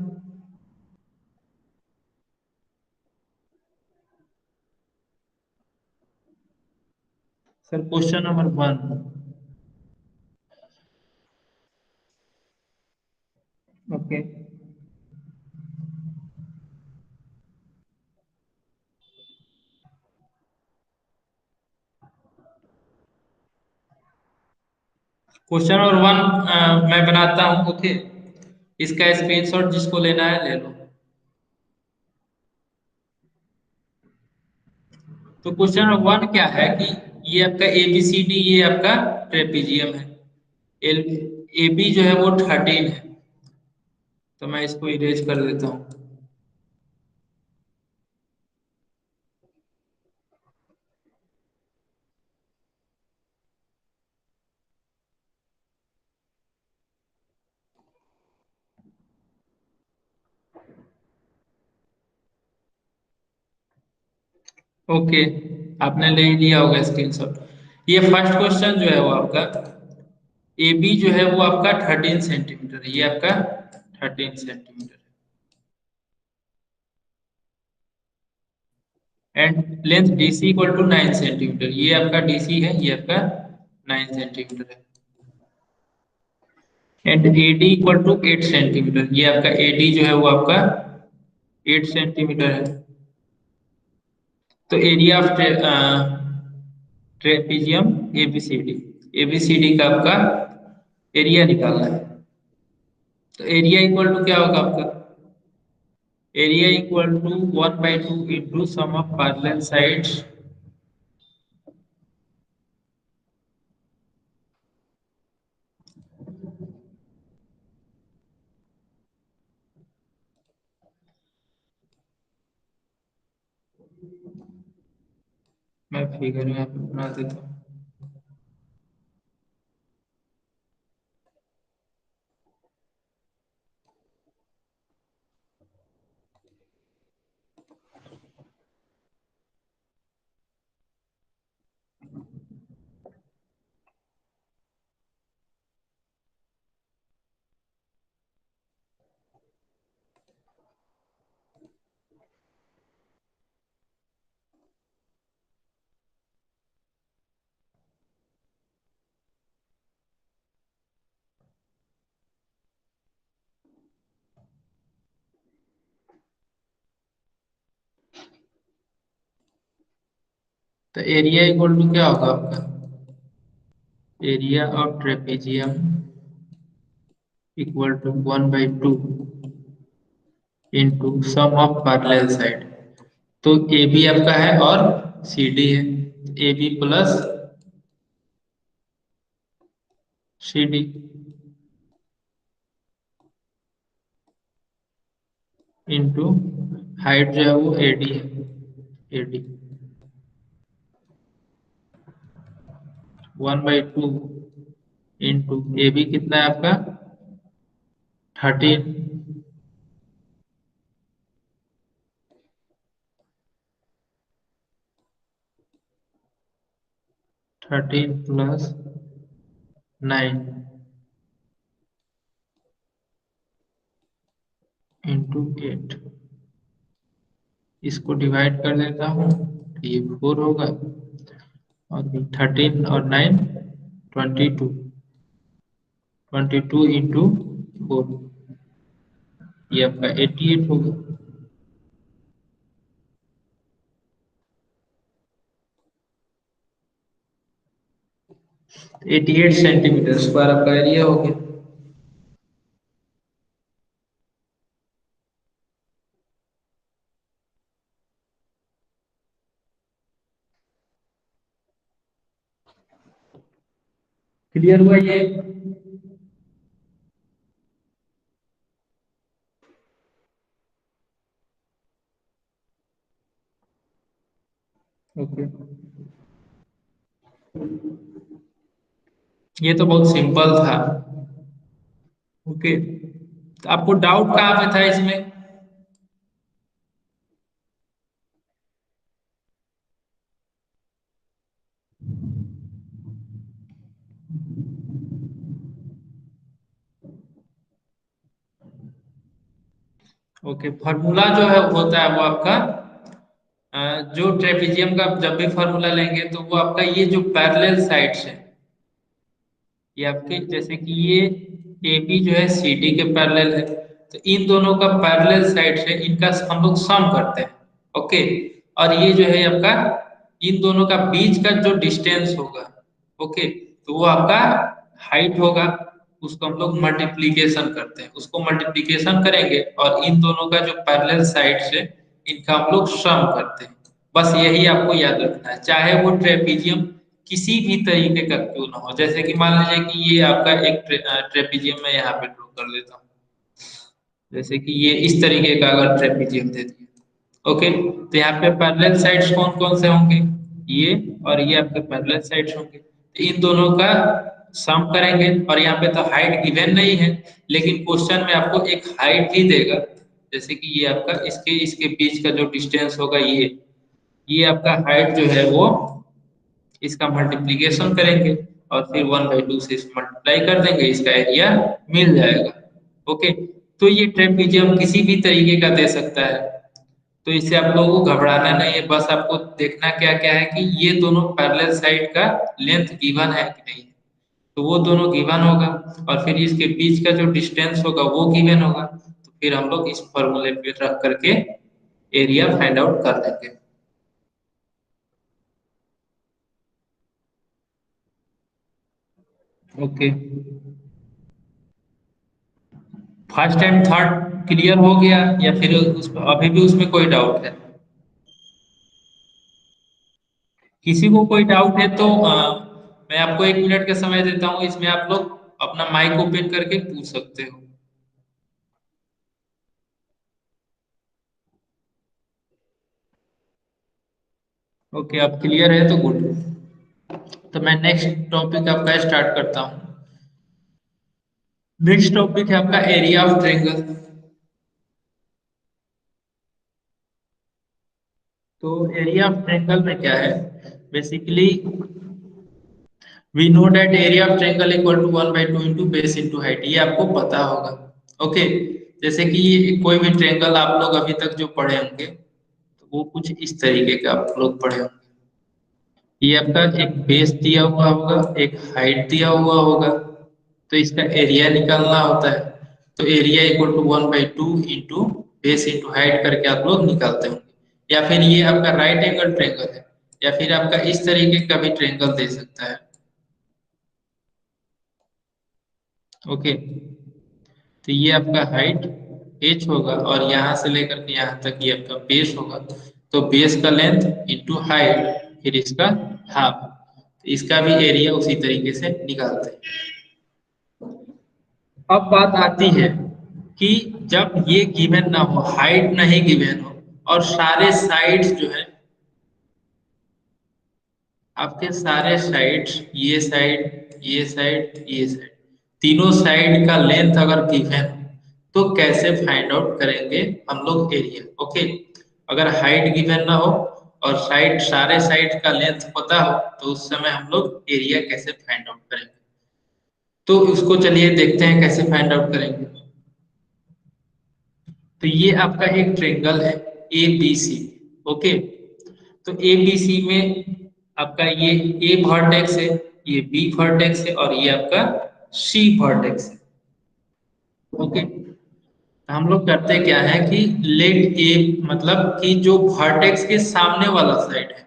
Sir question number 1। Okay, question number 1 मैं बनाता हूँ। ओके, इसका स्क्रीनशॉट जिसको लेना है ले लो। तो क्वेश्चन नंबर 1 क्या है कि ये आपका ए बी सी डी, ये आपका ट्रेपीजियम है। एल ए बी जो है वो 13 है, तो मैं इसको इरेज कर देता हूँ। ओके, आपने ले लिया होगा स्क्रीनशॉट। ये फर्स्ट क्वेश्चन जो है वो आपका ए बी जो है वो आपका 13 सेंटीमीटर है, ये आपका 13 सेंटीमीटर है। And length D C equal to 9 centimetre, ये आपका डी सी है, ये आपका 9 सेंटीमीटर है। And A D equal to 8 centimetre, ये आपका ए डी जो है वो आपका 8 सेंटीमीटर है। तो area of trapezium ABCD, ABCD का आपका एरिया निकालना है। तो एरिया इक्वल टू क्या होगा आपका, area equal to 1/2 into sum of parallel sides. मैं फिगर यहाँ पे बना देता हूँ। तो एरिया इक्वल टू क्या होगा आपका, area of trapezium equal to 1/2 into sum of parallel side. तो ए बी आपका है और सी डी है, A B plus C D into height जो है वो ए डी है, A D 1/2 into A B कितना है आपका 13, 13 प्लस 9 इंटू 8। इसको डिवाइड कर देता हूँ, ये 4 होगा और 13 और 9 22, 22 इंटू 4, ये आपका 88 होगा। 88 सेंटीमीटर स्क्वायर आपका एरिया हो गया। क्लियर हुआ ये? ओके, ये तो बहुत सिंपल था। ओके, तो आपको डाउट कहाँ पे था इसमें? ओके, फॉर्मूला जो है होता है वो आपका जो ट्रेपेजियम का जब भी फॉर्मूला लेंगे तो वो आपका ये जो पैरेलल साइड्स है, ये आपके जैसे कि ये ए बी जो है सी डी के पैरेलल है, तो इन दोनों का पैरेलल साइड है, इनका हम लोग सम करते हैं। ओके, और ये जो है आपका इन दोनों का बीच का जो डिस्टेंस होगा, ओके, तो वो आपका हाइट होगा, उसको हम लोग मल्टीप्लीकेशन करते हैं, उसको मल्टीप्लीकेशन करेंगे और इन दोनों का जो पैरेलल साइड है इनका हम लोग सम करते हैं। बस यही आपको याद रखना है, चाहे वो ट्रेपीजियम किसी भी तरीके का क्यों ना हो। जैसे कि मान लीजिए कि ये आपका एक ट्रेपीजियम मैं यहाँ पे ड्रॉ कर देता हूँ, जैसे कि ये इस तरीके का अगर ट्रेपीजियम दे दिया, ओके, तो यहाँ पे पैरेलल साइड्स कौन कौन से होंगे, ये और ये आपके पैरेलल साइड्स होंगे, तो इन दोनों का सम करेंगे। और यहाँ पे तो हाइट गिवन नहीं है, लेकिन क्वेश्चन में आपको एक हाइट ही देगा, जैसे कि ये आपका इसके इसके बीच का जो डिस्टेंस होगा, ये आपका हाइट जो है वो इसका मल्टीप्लीकेशन करेंगे और फिर 1/2 से इसे मल्टीप्लाई कर देंगे, इसका एरिया मिल जाएगा। ओके, तो ये ट्रेपीजियम किसी भी तरीके का दे सकता है, तो इससे आप लोगों को घबराना नहीं है, बस आपको देखना क्या क्या है कि ये दोनों पैरेलल साइड का लेंथ गिवन है कि नहीं, तो वो दोनों गिवन होगा और फिर इसके बीच का जो डिस्टेंस होगा वो गिवन होगा, तो फिर हम लोग इस फॉर्मूले पे रख करके एरिया फाइंड आउट कर देंगे। Okay, first and third clear हो गया या फिर अभी भी उसमें कोई डाउट है? किसी को कोई डाउट है तो मैं आपको 1 मिनट का समय देता हूँ, इसमें आप लोग अपना माइक ओपन करके पूछ सकते हो। ओके, आप क्लियर है तो गुड। तो मैं नेक्स्ट टॉपिक आपका स्टार्ट करता हूँ। नेक्स्ट टॉपिक है आपका एरिया ऑफ ट्रायंगल। तो एरिया ऑफ ट्रायंगल में क्या है, basically we know that area of triangle equal to 1/2 into base into height, ये आपको पता होगा। ओके, जैसे कि ये कोई भी ट्रायंगल आप लोग अभी तक जो पढ़े होंगे तो वो कुछ इस तरीके का आप लोग पढ़े होंगे। ये आपका एक बेस दिया हुआ होगा, एक हाइट दिया हुआ होगा, तो इसका एरिया निकालना होता है। तो area equal to 1/2 into base into height करके आप लोग निकालते होंगे। या फिर ये आपका राइट एंगल ट्रायंगल है, या फिर आपका इस तरीके का भी ट्रायंगल दे सकता है। ओके, तो ये आपका हाइट h होगा और यहाँ से लेकर के यहाँ तक ये आपका बेस होगा। तो बेस का लेंथ इंटू हाइट फिर इसका हाफ, इसका भी एरिया उसी तरीके से निकालते हैं। अब बात आती है कि जब ये गिवन ना हो, हाइट नहीं गिवन हो और सारे साइड्स जो है आपके सारे साइड्स, ये साइड ये साइड ये साइड, तीनों साइड का लेंथ अगर गिवन तो कैसे फाइंड आउट करेंगे हम लोग एरिया। ओके, अगर हाइट गिवन ना हो और साइड सारे साइड का लेंथ पता हो तो उस समय हम लोग एरिया कैसे फाइंड आउट करेंगे, तो उसको चलिए देखते हैं कैसे फाइंड आउट करेंगे। तो ये आपका एक ट्रेंगल है ए बी सी। ओके, तो ए बी सी में आपका ये ए वर्टेक्स है, ये बी वर्टेक्स है और ये आपका सी वर्टेक्स है। ओके, हम लोग करते क्या है कि लेट ए, मतलब कि जो वर्टेक्स के सामने वाला साइड है,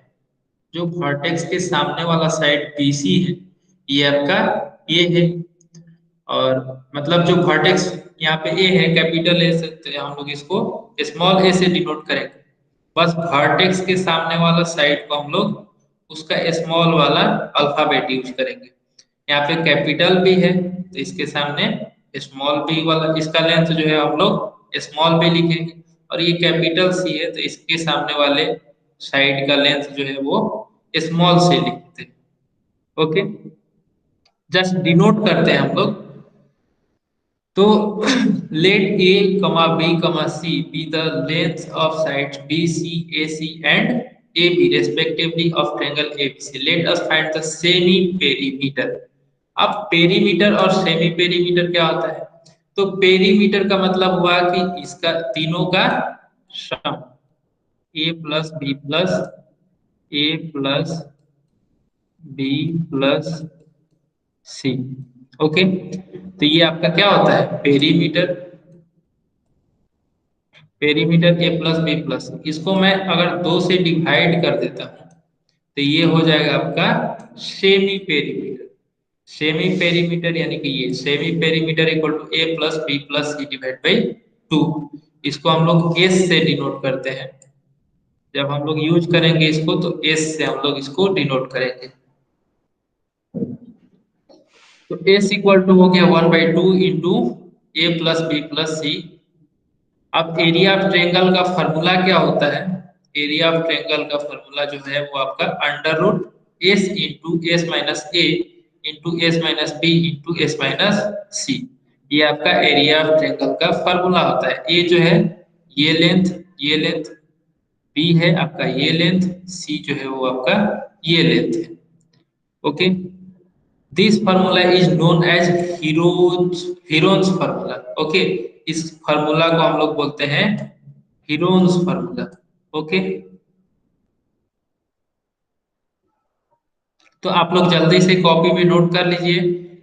जो वर्टेक्स के सामने वाला साइड BC है, ये आपका ए है। और मतलब जो वर्टेक्स यहाँ पे ए है, कैपिटल ए से तो हम लोग इसको स्मॉल ए से डिनोट करेंगे। बस वर्टेक्स के सामने वाला साइड को हम लोग उसका स्मॉल वाला अल्फाबेट यूज करेंगे। यहाँ पे कैपिटल बी है तो इसके सामने स्मॉल बी वाला, इसका लेंथ जो है हम लोग स्मॉल बी लिखेंगे। और ये कैपिटल सी है तो इसके सामने वाले साइड का लेंथ जो है वो स्मॉल से लिखते हैं। ओके, जस्ट डिनोट करते हैं हम लोग। तो late A comma B comma C be the length of sides B C A C and A B respectively of triangle ABC. Let us find the semi perimeter. अब perimeter और semi perimeter क्या होता है? तो perimeter का मतलब हुआ कि इसका तीनों का सम, ए प्लस बी प्लस ए प्लस बी प्लस सी। ओके, तो ये आपका क्या होता है पेरीमीटर। पेरीमीटर ए प्लस बी प्लस, इसको मैं अगर दो से डिवाइड कर देता हूं तो ये हो जाएगा आपका सेमी पेरीमीटर। सेमी पेरीमीटर यानी कि ये semi perimeter equal to A plus B plus C divide by 2। इसको हम लोग एस से डिनोट करते हैं। जब हम लोग यूज करेंगे इसको तो एस से हम लोग इसको डिनोट करेंगे। तो एस इक्वल टू हो गया 1/2 into A plus B plus C. अब एरिया ऑफ ट्रायंगल का फॉर्मूला क्या होता है? एरिया ऑफ ट्रायंगल का फॉर्मूला जो है वो आपका under root S into S minus A into S minus B into S minus C. ये आपका एरिया ऑफ ट्रायंगल का फॉर्मूला होता है। ए जो है ये लेंथ, ये लेंथ, बी है आपका ये लेंथ, सी जो है वो आपका ये लेंथ है। Okay, this formula is known as Heron's formula. Okay, इस फार्मूला को हम लोग बोलते हैं हीरोन्स फार्मूला। ओके, तो आप लोग जल्दी से कॉपी में नोट कर लीजिए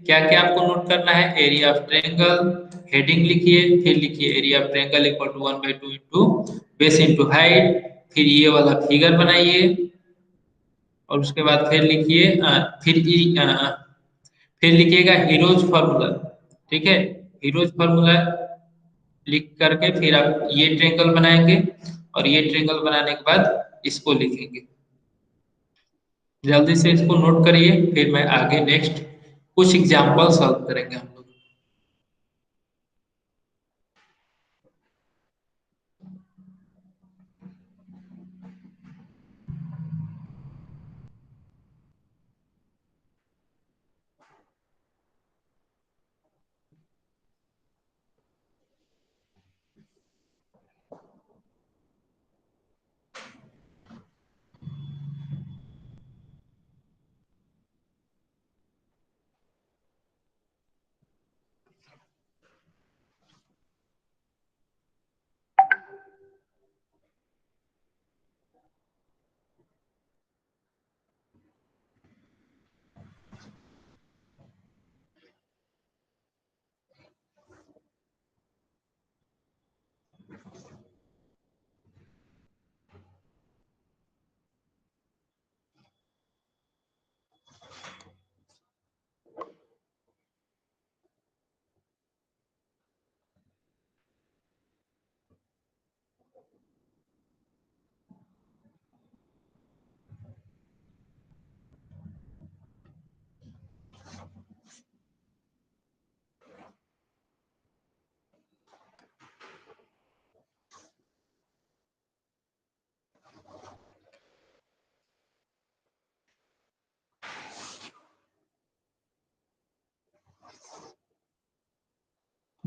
क्या क्या आपको नोट करना है। एरिया ऑफ ट्रायंगल, हेडिंग लिखिए, फिर लिखिए area of triangle equal to 1/2 into base into height, फिर ये वाला फिगर बनाइए और उसके बाद फिर लिखिए फिर लिखिएगा हीरोज फार्मूला। ठीक है, हीरोज फार्मूला लिख करके फिर आप ये ट्रायंगल बनाएंगे और ये ट्रायंगल बनाने के बाद इसको लिखेंगे। जल्दी से इसको नोट करिए, फिर मैं आगे नेक्स्ट कुछ एग्जाम्पल सॉल्व करेंगे हम लोग।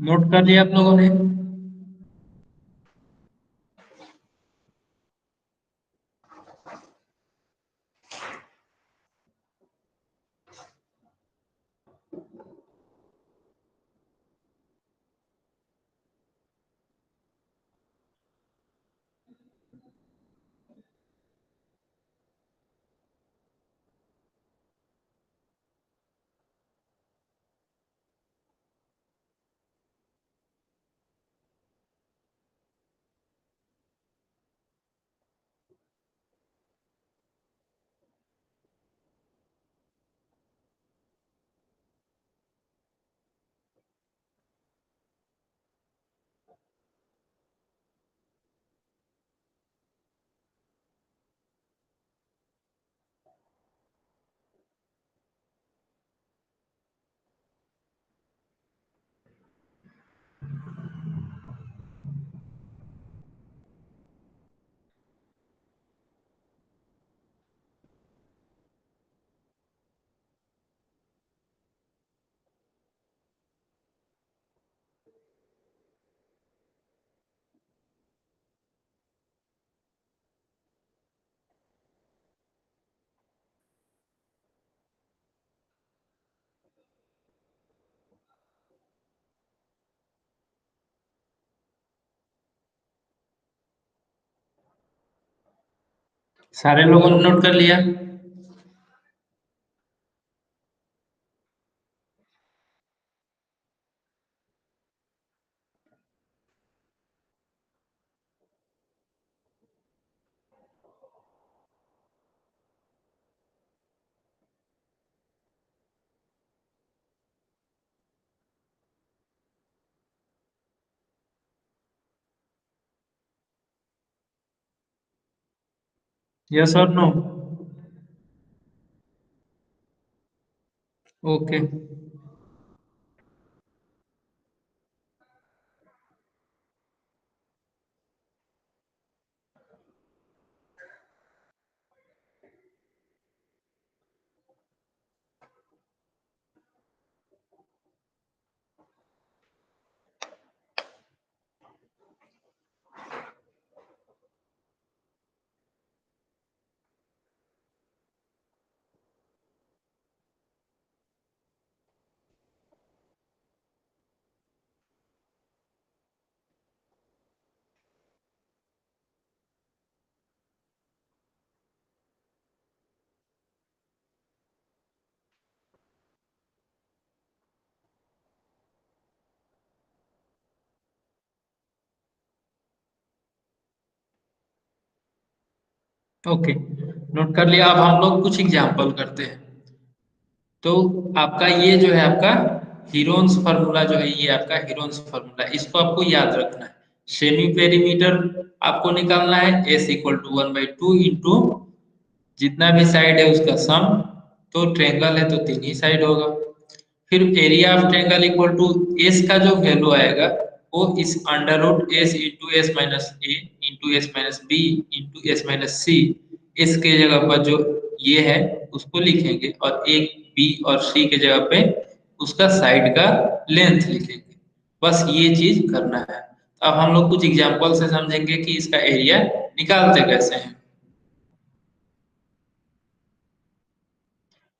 नोट कर लिया आप लोगों ने? सारे लोगों ने नोट कर लिया? यस और नो? ओके। ओके, नोट कर लिया। अब हम लोग कुछ एग्जाम्पल करते हैं। तो आपका ये जो है आपका हीरोन्स फार्मूला जो है, ये आपका हीरोन्स फार्मूला, इसको आपको याद रखना है। सेमी पेरीमीटर आपको निकालना है, एस इक्वल टू 1/2 इंटू जितना भी साइड है उसका सम। तो ट्रेंगल है तो तीन ही साइड होगा। फिर area of triangle equal to S का जो वैल्यू आएगा वो इस under root S into S minus A into S minus B into S minus C, इसके जगह पर जो ये है उसको लिखेंगे और एक बी और सी के जगह पे उसका साइड का लेंथ लिखेंगे। बस ये चीज करना है। अब हम लोग कुछ एग्जांपल से समझेंगे कि इसका एरिया निकालते कैसे हैं।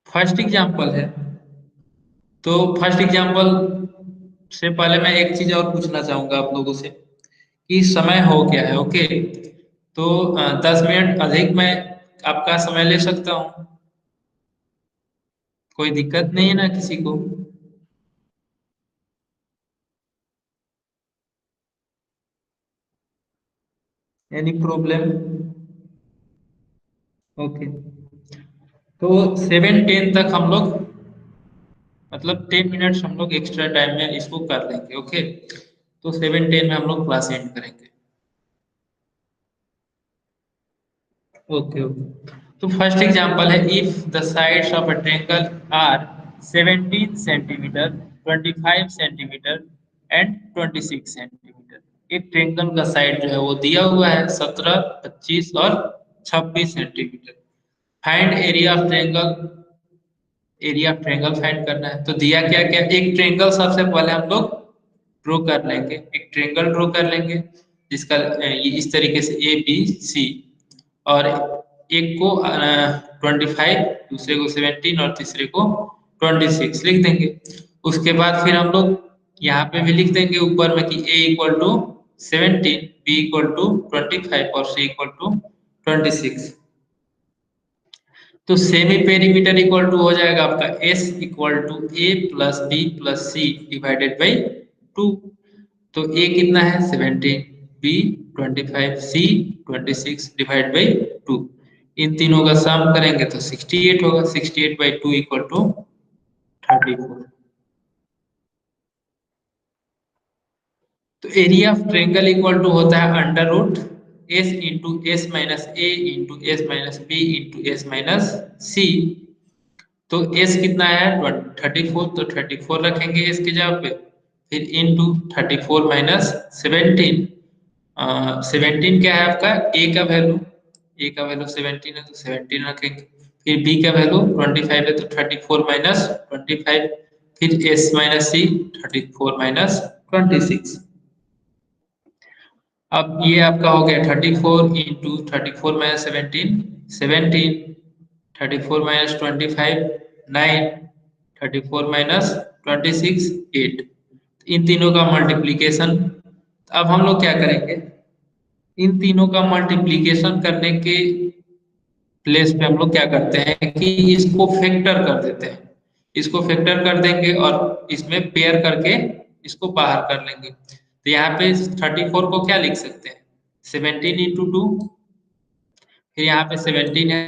फर्स्ट एग्जांपल है, तो फर्स्ट एग्जांपल से पहले मैं एक चीज और पूछना चाहूंगा आप लोगों से कि समय हो क्या है। ओके, तो 10 मिनट अधिक मैं आपका समय ले सकता हूँ? कोई दिक्कत नहीं है ना किसी को? Any problem? ओके, तो 7:10 तक हम लोग, मतलब 10 मिनट्स हम लोग एक्स्ट्रा टाइम में इसको कर लेंगे। ओके, तो 7:10 में हम लोग क्लास एंड करेंगे। ओके ओके, तो फर्स्ट एग्जांपल है, if the sides of a triangle are 17 centimetre, 25 centimetre and 26 centimetre. एक ट्रायंगल का साइड जो है वो दिया हुआ है 17, 25 और 26 centimetre. Find area of triangle, area of triangle find करना है। तो दिया क्या क्या, एक ट्रायंगल सबसे पहले हम लोग ड्रॉ कर लेंगे, एक ट्रायंगल ड्रॉ कर लेंगे जिसका ये इस तरीके से ए बी सी, और एक को 25, दूसरे को 17 और तीसरे को 26 लिख देंगे। उसके बाद फिर हम लोग यहाँ पे भी लिख देंगे ऊपर में कि a equal to 17, b equal to 25 और c इक्वल टू 26। तो सेमी पेरीमीटर इक्वल टू हो जाएगा आपका S equal to A plus B plus C divided by 2। तो a कितना है 17, b 25, c 26 डिवाइड बाई 2। इन तीनों का सम करेंगे तो 68 होगा। 68 बाई 2 इक्वल टू 34। तो area of triangle equal to होता है under root S into S minus A into S minus B into S minus C. तो एस कितना है 34, तो 34 रखेंगे एस की जगह पे, फिर इंटू 34 माइनस 17। 17 क्या है आपका ए का वैल्यू 17 है तो 17 रखेंगे। फिर बी का वैल्यू 25 है तो 34 माइनस 25, फिर एस माइनस सी 34 माइनस 26। अब ये आपका हो गया 34 इंटू 34 माइनस 17, 17, 34 माइनस 25, 9, 34 माइनस 26, 8। इन तीनों का मल्टीप्लीकेशन। अब हम लोग क्या करेंगे, इन तीनों का मल्टीप्लीकेशन करने के प्लेस पे हम लोग क्या करते हैं कि इसको फैक्टर कर देते हैं। इसको फैक्टर कर देंगे और इसमें पेयर करके इसको बाहर कर लेंगे। तो यहाँ पे 34 को क्या लिख सकते हैं 17 इंटू 2, फिर यहाँ पे 17 है,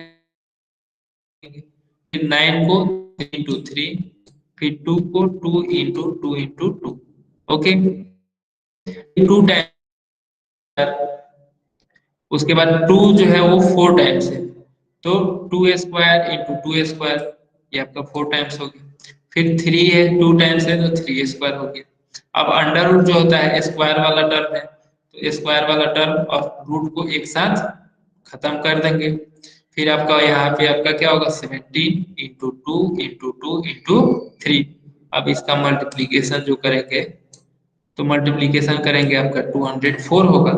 फिर 9 को इंटू 3, फिर 2 को 2 इंटू 2 इंटू 2। ओके, 2 टाइम, उसके बाद 2 जो है वो 4 टाइम्स है, तो 2 स्क्वायर इंटू 2 स्क्वायर, ये आपका 4 टाइम्स हो गया। फिर 3 है, 2 टाइम्स है तो 3 स्क्वायर हो गया। अब अंडर रूट जो होता है स्क्वायर वाला टर्म है, तो स्क्वायर वाला टर्म और रूट को एक साथ खत्म कर देंगे। फिर आपका यहाँ पे आपका क्या होगा 17 इंटू 2 इंटू 2 इंटू 3। अब इसका मल्टीप्लीकेशन जो करेंगे, तो मल्टीप्लीकेशन करेंगे आपका 204 होगा।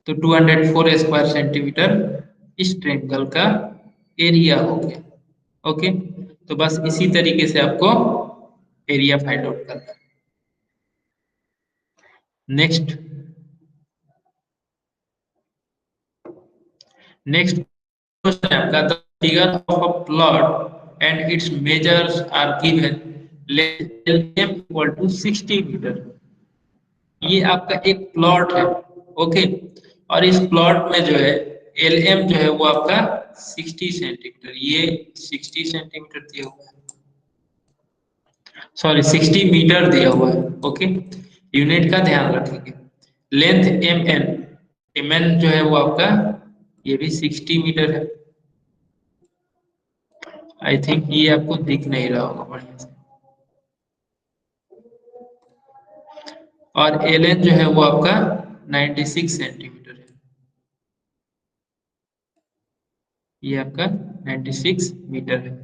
तो 204 स्क्वायर सेंटीमीटर इस ट्रायंगल का एरिया हो गया। ओके, तो बस इसी तरीके से आपको एरिया फाइंड आउट करना है। नेक्स्ट नेक्स्ट क्वेश्चन है आपका, the figure of a plot and its measures are given, let M equal to 60 metre. ये आपका एक प्लॉट है। ओके, और इस प्लॉट में जो है एल एम जो है वो आपका 60 सेंटीमीटर, ये 60 सेंटीमीटर दिया हुआ है, सॉरी 60 मीटर दिया हुआ है। ओके, यूनिट का ध्यान रखेंगे। Length M N, M N जो है वो आपका ये भी 60 मीटर है। आई थिंक ये आपको दिख नहीं रहा होगा बढ़िया से। और एल एन जो है वो आपका 96 सेंटीमीटर है, ये आपका 96 मीटर है।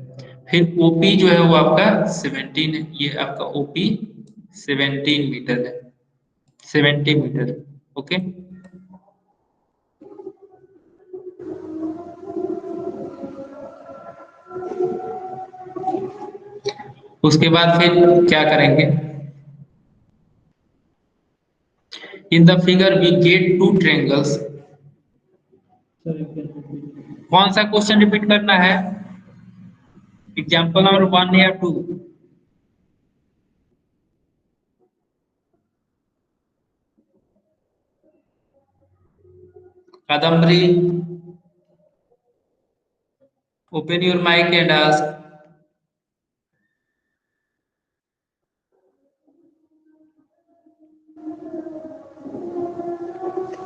फिर ओपी जो है वो आपका 17 है, ये आपका ओपी 17 मीटर है, 70 मीटर। ओके, उसके बाद फिर क्या करेंगे, in the figure we get two triangles. कौन सा क्वेश्चन रिपीट करना है, एग्जाम्पल नंबर 1 या 2? Kadambari, open your mike and ask.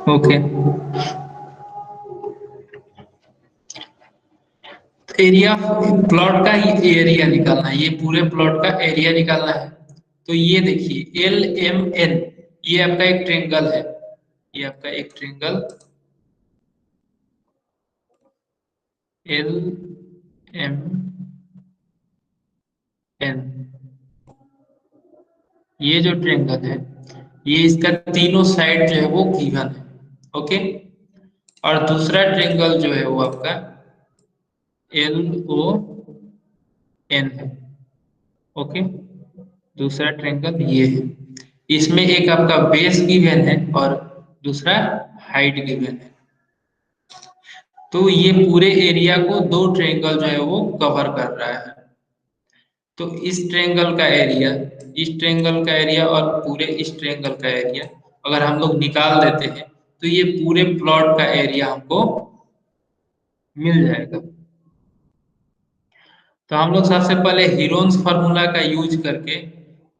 Okay, area plot का एरिया निकालना है, ये पूरे प्लॉट का एरिया निकालना है। तो ये देखिए एल एम एन, ये आपका एक ट्रायंगल है, ये आपका एक ट्रायंगल एल एम एन। ये जो ट्रेंगल है, ये इसका तीनों साइड जो है वो गिवन है। ओके। और दूसरा ट्रेंगल जो है वो आपका एल ओ एन है। ओके। दूसरा ट्रेंगल ये है। इसमें एक आपका बेस गिवन है और दूसरा हाइट गिवन है। तो ये पूरे एरिया को दो ट्रेंगल जो है वो कवर कर रहा है। तो इस ट्रेंगल का एरिया, इस ट्रेंगल का एरिया और पूरे इस ट्रेंगल का एरिया अगर हम लोग निकाल देते हैं तो ये पूरे प्लॉट का एरिया हमको मिल जाएगा। तो हम लोग सबसे पहले हीरोन्स फार्मूला का यूज करके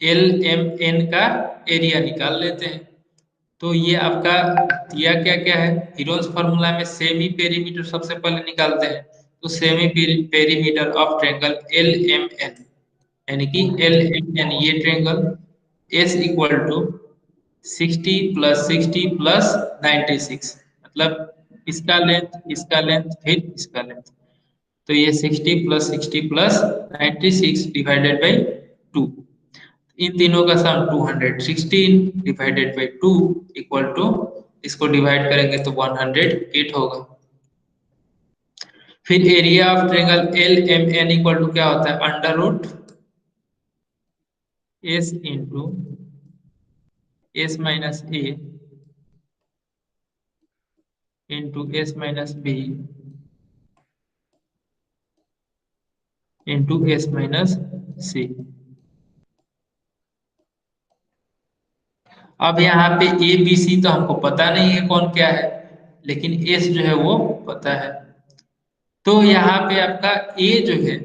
एल एम एन का एरिया निकाल लेते हैं। तो ये आपका दिया क्या क्या है, हीरोन्स फार्मूला में सेमी पेरीमीटर सबसे पहले निकालते हैं। तो semi perimeter of triangle L M N, यानी कि एल एम एन ये ट्रेंगल एस इक्वल टू 60 + 60 + 96, मतलब इसका लेंथ फिर इसका लेंथ। तो ये 60 + 60 + 96 डिवाइडेड बाई 2। इन तीनों का sum 216 divided by 2 equal to, इसको डिवाइड करेंगे तो 108 होगा। फिर area of triangle L M N equal to क्या होता है, under root S into S minus A into S minus B into S minus C. अब यहाँ पे ए बी सी तो हमको पता नहीं है कौन क्या है, लेकिन एस जो है वो पता है। तो यहाँ पे आपका ए जो है,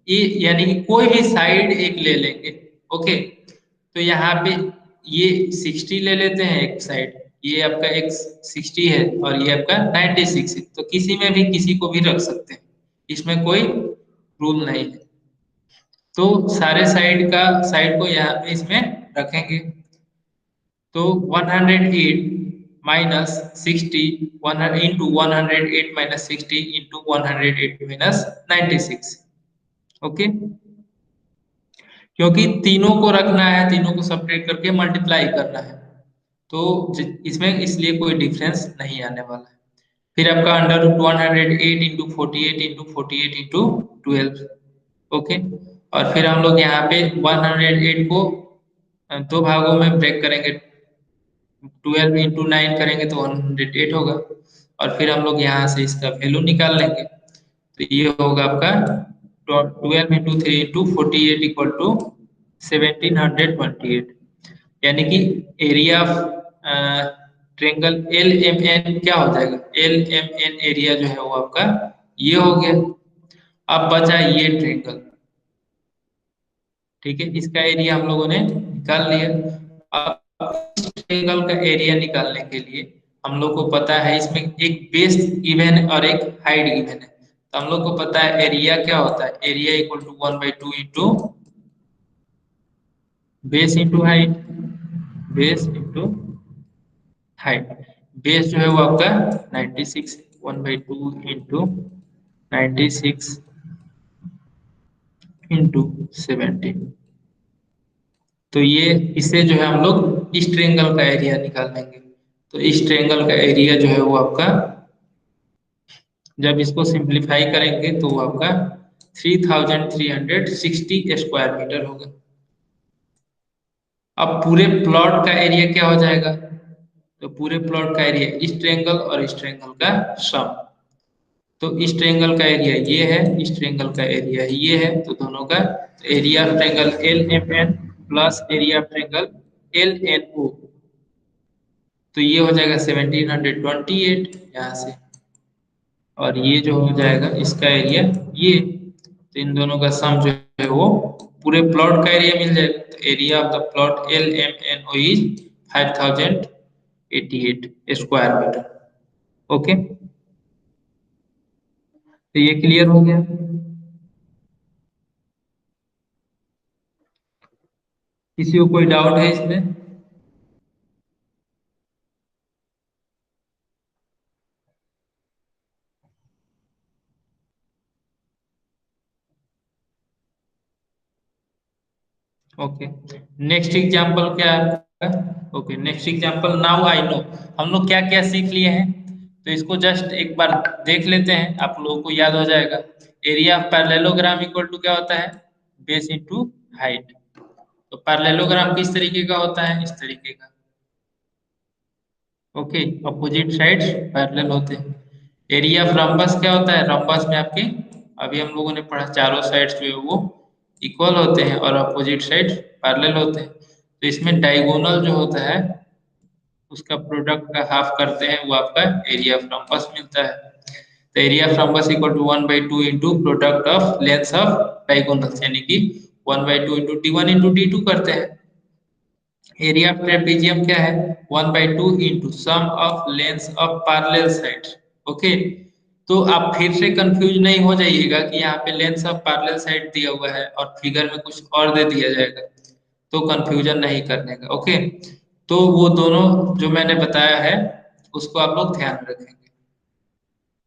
ए यानी कि कोई भी साइड एक ले लेंगे। ओके। तो यहाँ पे ये 60 ले लेते हैं एक साइड, ये आपका एक 60 है और ये आपका 96 है। तो किसी में भी किसी को भी रख सकते हैं, इसमें कोई रूल नहीं है। तो सारे साइड को यहाँ पे इसमें रखेंगे। तो 108 minus 60, 100 into 108 minus 60 into 108 minus 96। Okay. क्योंकि तीनों को रखना है, तीनों को सब्ट्रैक्ट करके मल्टीप्लाई करना है, तो इसमें इसलिए कोई डिफरेंस नहीं आने वाला है। फिर आपका under root 108 into 48 into 48 into 12। Okay. और फिर हम लोग यहाँ पे 108 को दो भागों में ब्रेक करेंगे। 12 इंटू 9 करेंगे तो 108 होगा। और फिर हम लोग यहाँ से इसका वैल्यू निकाल लेंगे। तो ये होगा आपका 12 इंटू 3 इंटू 48 इक्वल टू 1728। यानी कि area of triangle L M N क्या हो जाएगा, एल एम एन एरिया जो है वो आपका ये हो गया। अब बचा ये ट्रेंगल। ठीक है, इसका एरिया हम लोगों ने निकाल लिया। अब इस ट्रायंगल का एरिया निकालने के लिए हम लोग को पता है इसमें एक बेस गिवन है और एक हाइट गिवन है। तो हम लोग को पता है एरिया क्या होता है, area equal to 1/2 into base into height, base into height. Base जो है वो आपका 96, 1/2 इंटू 96 इंटू 17। तो ये इससे जो है हम लोग इस ट्रायंगल का एरिया निकाल लेंगे। तो इस ट्रायंगल का एरिया जो है वो आपका, जब इसको सिंप्लीफाई करेंगे तो वो आपका 3360 स्क्वायर मीटर होगा। अब पूरे प्लॉट का एरिया क्या हो जाएगा, तो पूरे प्लॉट का एरिया इस ट्रायंगल और इस ट्रायंगल का सम। तो इस ट्रायंगल का एरिया ये है, इस ट्रायंगल का एरिया ये है, तो दोनों का area of triangle L M N plus area of triangle L N O. तो ये हो जाएगा 1728 यहाँ से। और ये जो हो जाएगा इसका एरिया ये। तो इन दोनों का सम जो है वो पूरे प्लॉट का एरिया मिल जाएगा। तो area of the plot L M N O is 5088 square metre. Okay. तो ये क्लियर हो गया। किसी को कोई डाउट है इसमें? ओके, नेक्स्ट एग्जांपल क्या है? Okay, next example, now I know. हम लोग क्या क्या सीख लिए हैं, तो इसको जस्ट एक बार देख लेते हैं, आप लोगों को याद हो जाएगा। Area of parallelogram equal to क्या होता है? Base into height. तो पैरेललोग्राम किस तरीके का होता है? इस तरीके का। ओके, अपोजिट साइड्स पैरेलल होते हैं। एरिया ऑफ रम्बस क्या होता है? रम्बस में आपके, अभी हम लोगों ने पढ़ा, चारों साइड्स जो है वो इक्वल होते हैं और अपोजिट साइड्स पैरेलल होते हैं। तो इसमें डायगोनल जो होता है उसका प्रोडक्ट का हाफ करते हैं, वो आपका एरिया ऑफ रम्बस मिलता है। तो area of rhombus equal to 1/2 into product of length of diagonals, यानी कि 1/2 इंटू D1 इंटू D2 करते हैं। एरिया ऑफ ट्रेपेजियम क्या है? 1/2 into sum of length of parallel sides. Okay, तो आप फिर से कंफ्यूज नहीं हो जाइएगा कि यहाँ पे लेंथ ऑफ पैरेलल साइड दिया हुआ है और फिगर में कुछ और दे दिया जाएगा, तो कंफ्यूजन नहीं करने का। ओके, तो वो दोनों जो मैंने बताया है उसको आप लोग ध्यान रखेंगे।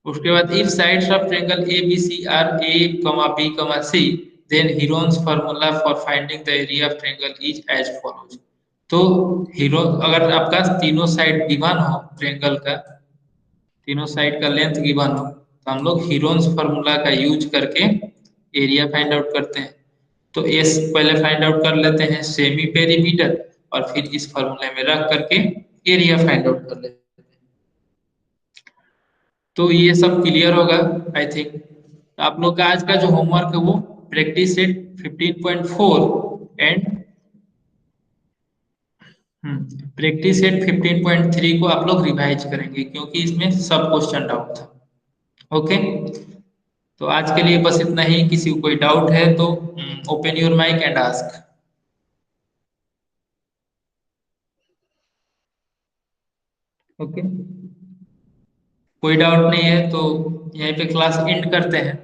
उसके बाद if sides of triangle A B C are A comma B comma C, then Heron's formula for finding the area of triangle is as follows. तो हीरो, अगर आपका तीनों साइड गिवन हो ट्रायंगल का, तीनों साइड का लेंथ गिवन हो, तो हम लोग हीरोन्स फार्मूला का यूज करके एरिया फाइंड आउट करते हैं। तो एस पहले फाइंड आउट कर लेते हैं, सेमी पेरीमीटर, और फिर इस फार्मूले में रख करके एरिया फाइंड आउट कर लेते हैं। तो ये सब क्लियर होगा आई थिंक। आप लोग का आज का जो होमवर्क है वो practice set 15.4 and practice set 15.3 को आप लोग रिवाइज करेंगे, क्योंकि इसमें सब क्वेश्चन डाउट था। ओके, तो आज के लिए बस इतना ही। किसी को कोई डाउट है तो open your mike and ask. Okay, कोई डाउट नहीं है तो यहीं पे क्लास एंड करते हैं।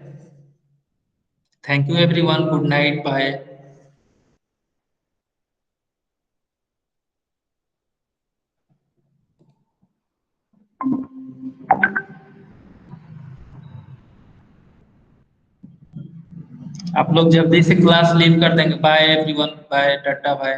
Thank you everyone, good night, bye. आप लोग जल्दी से क्लास लीव कर देंगे। बाय एवरीवन, बाय, टाटा, बाय।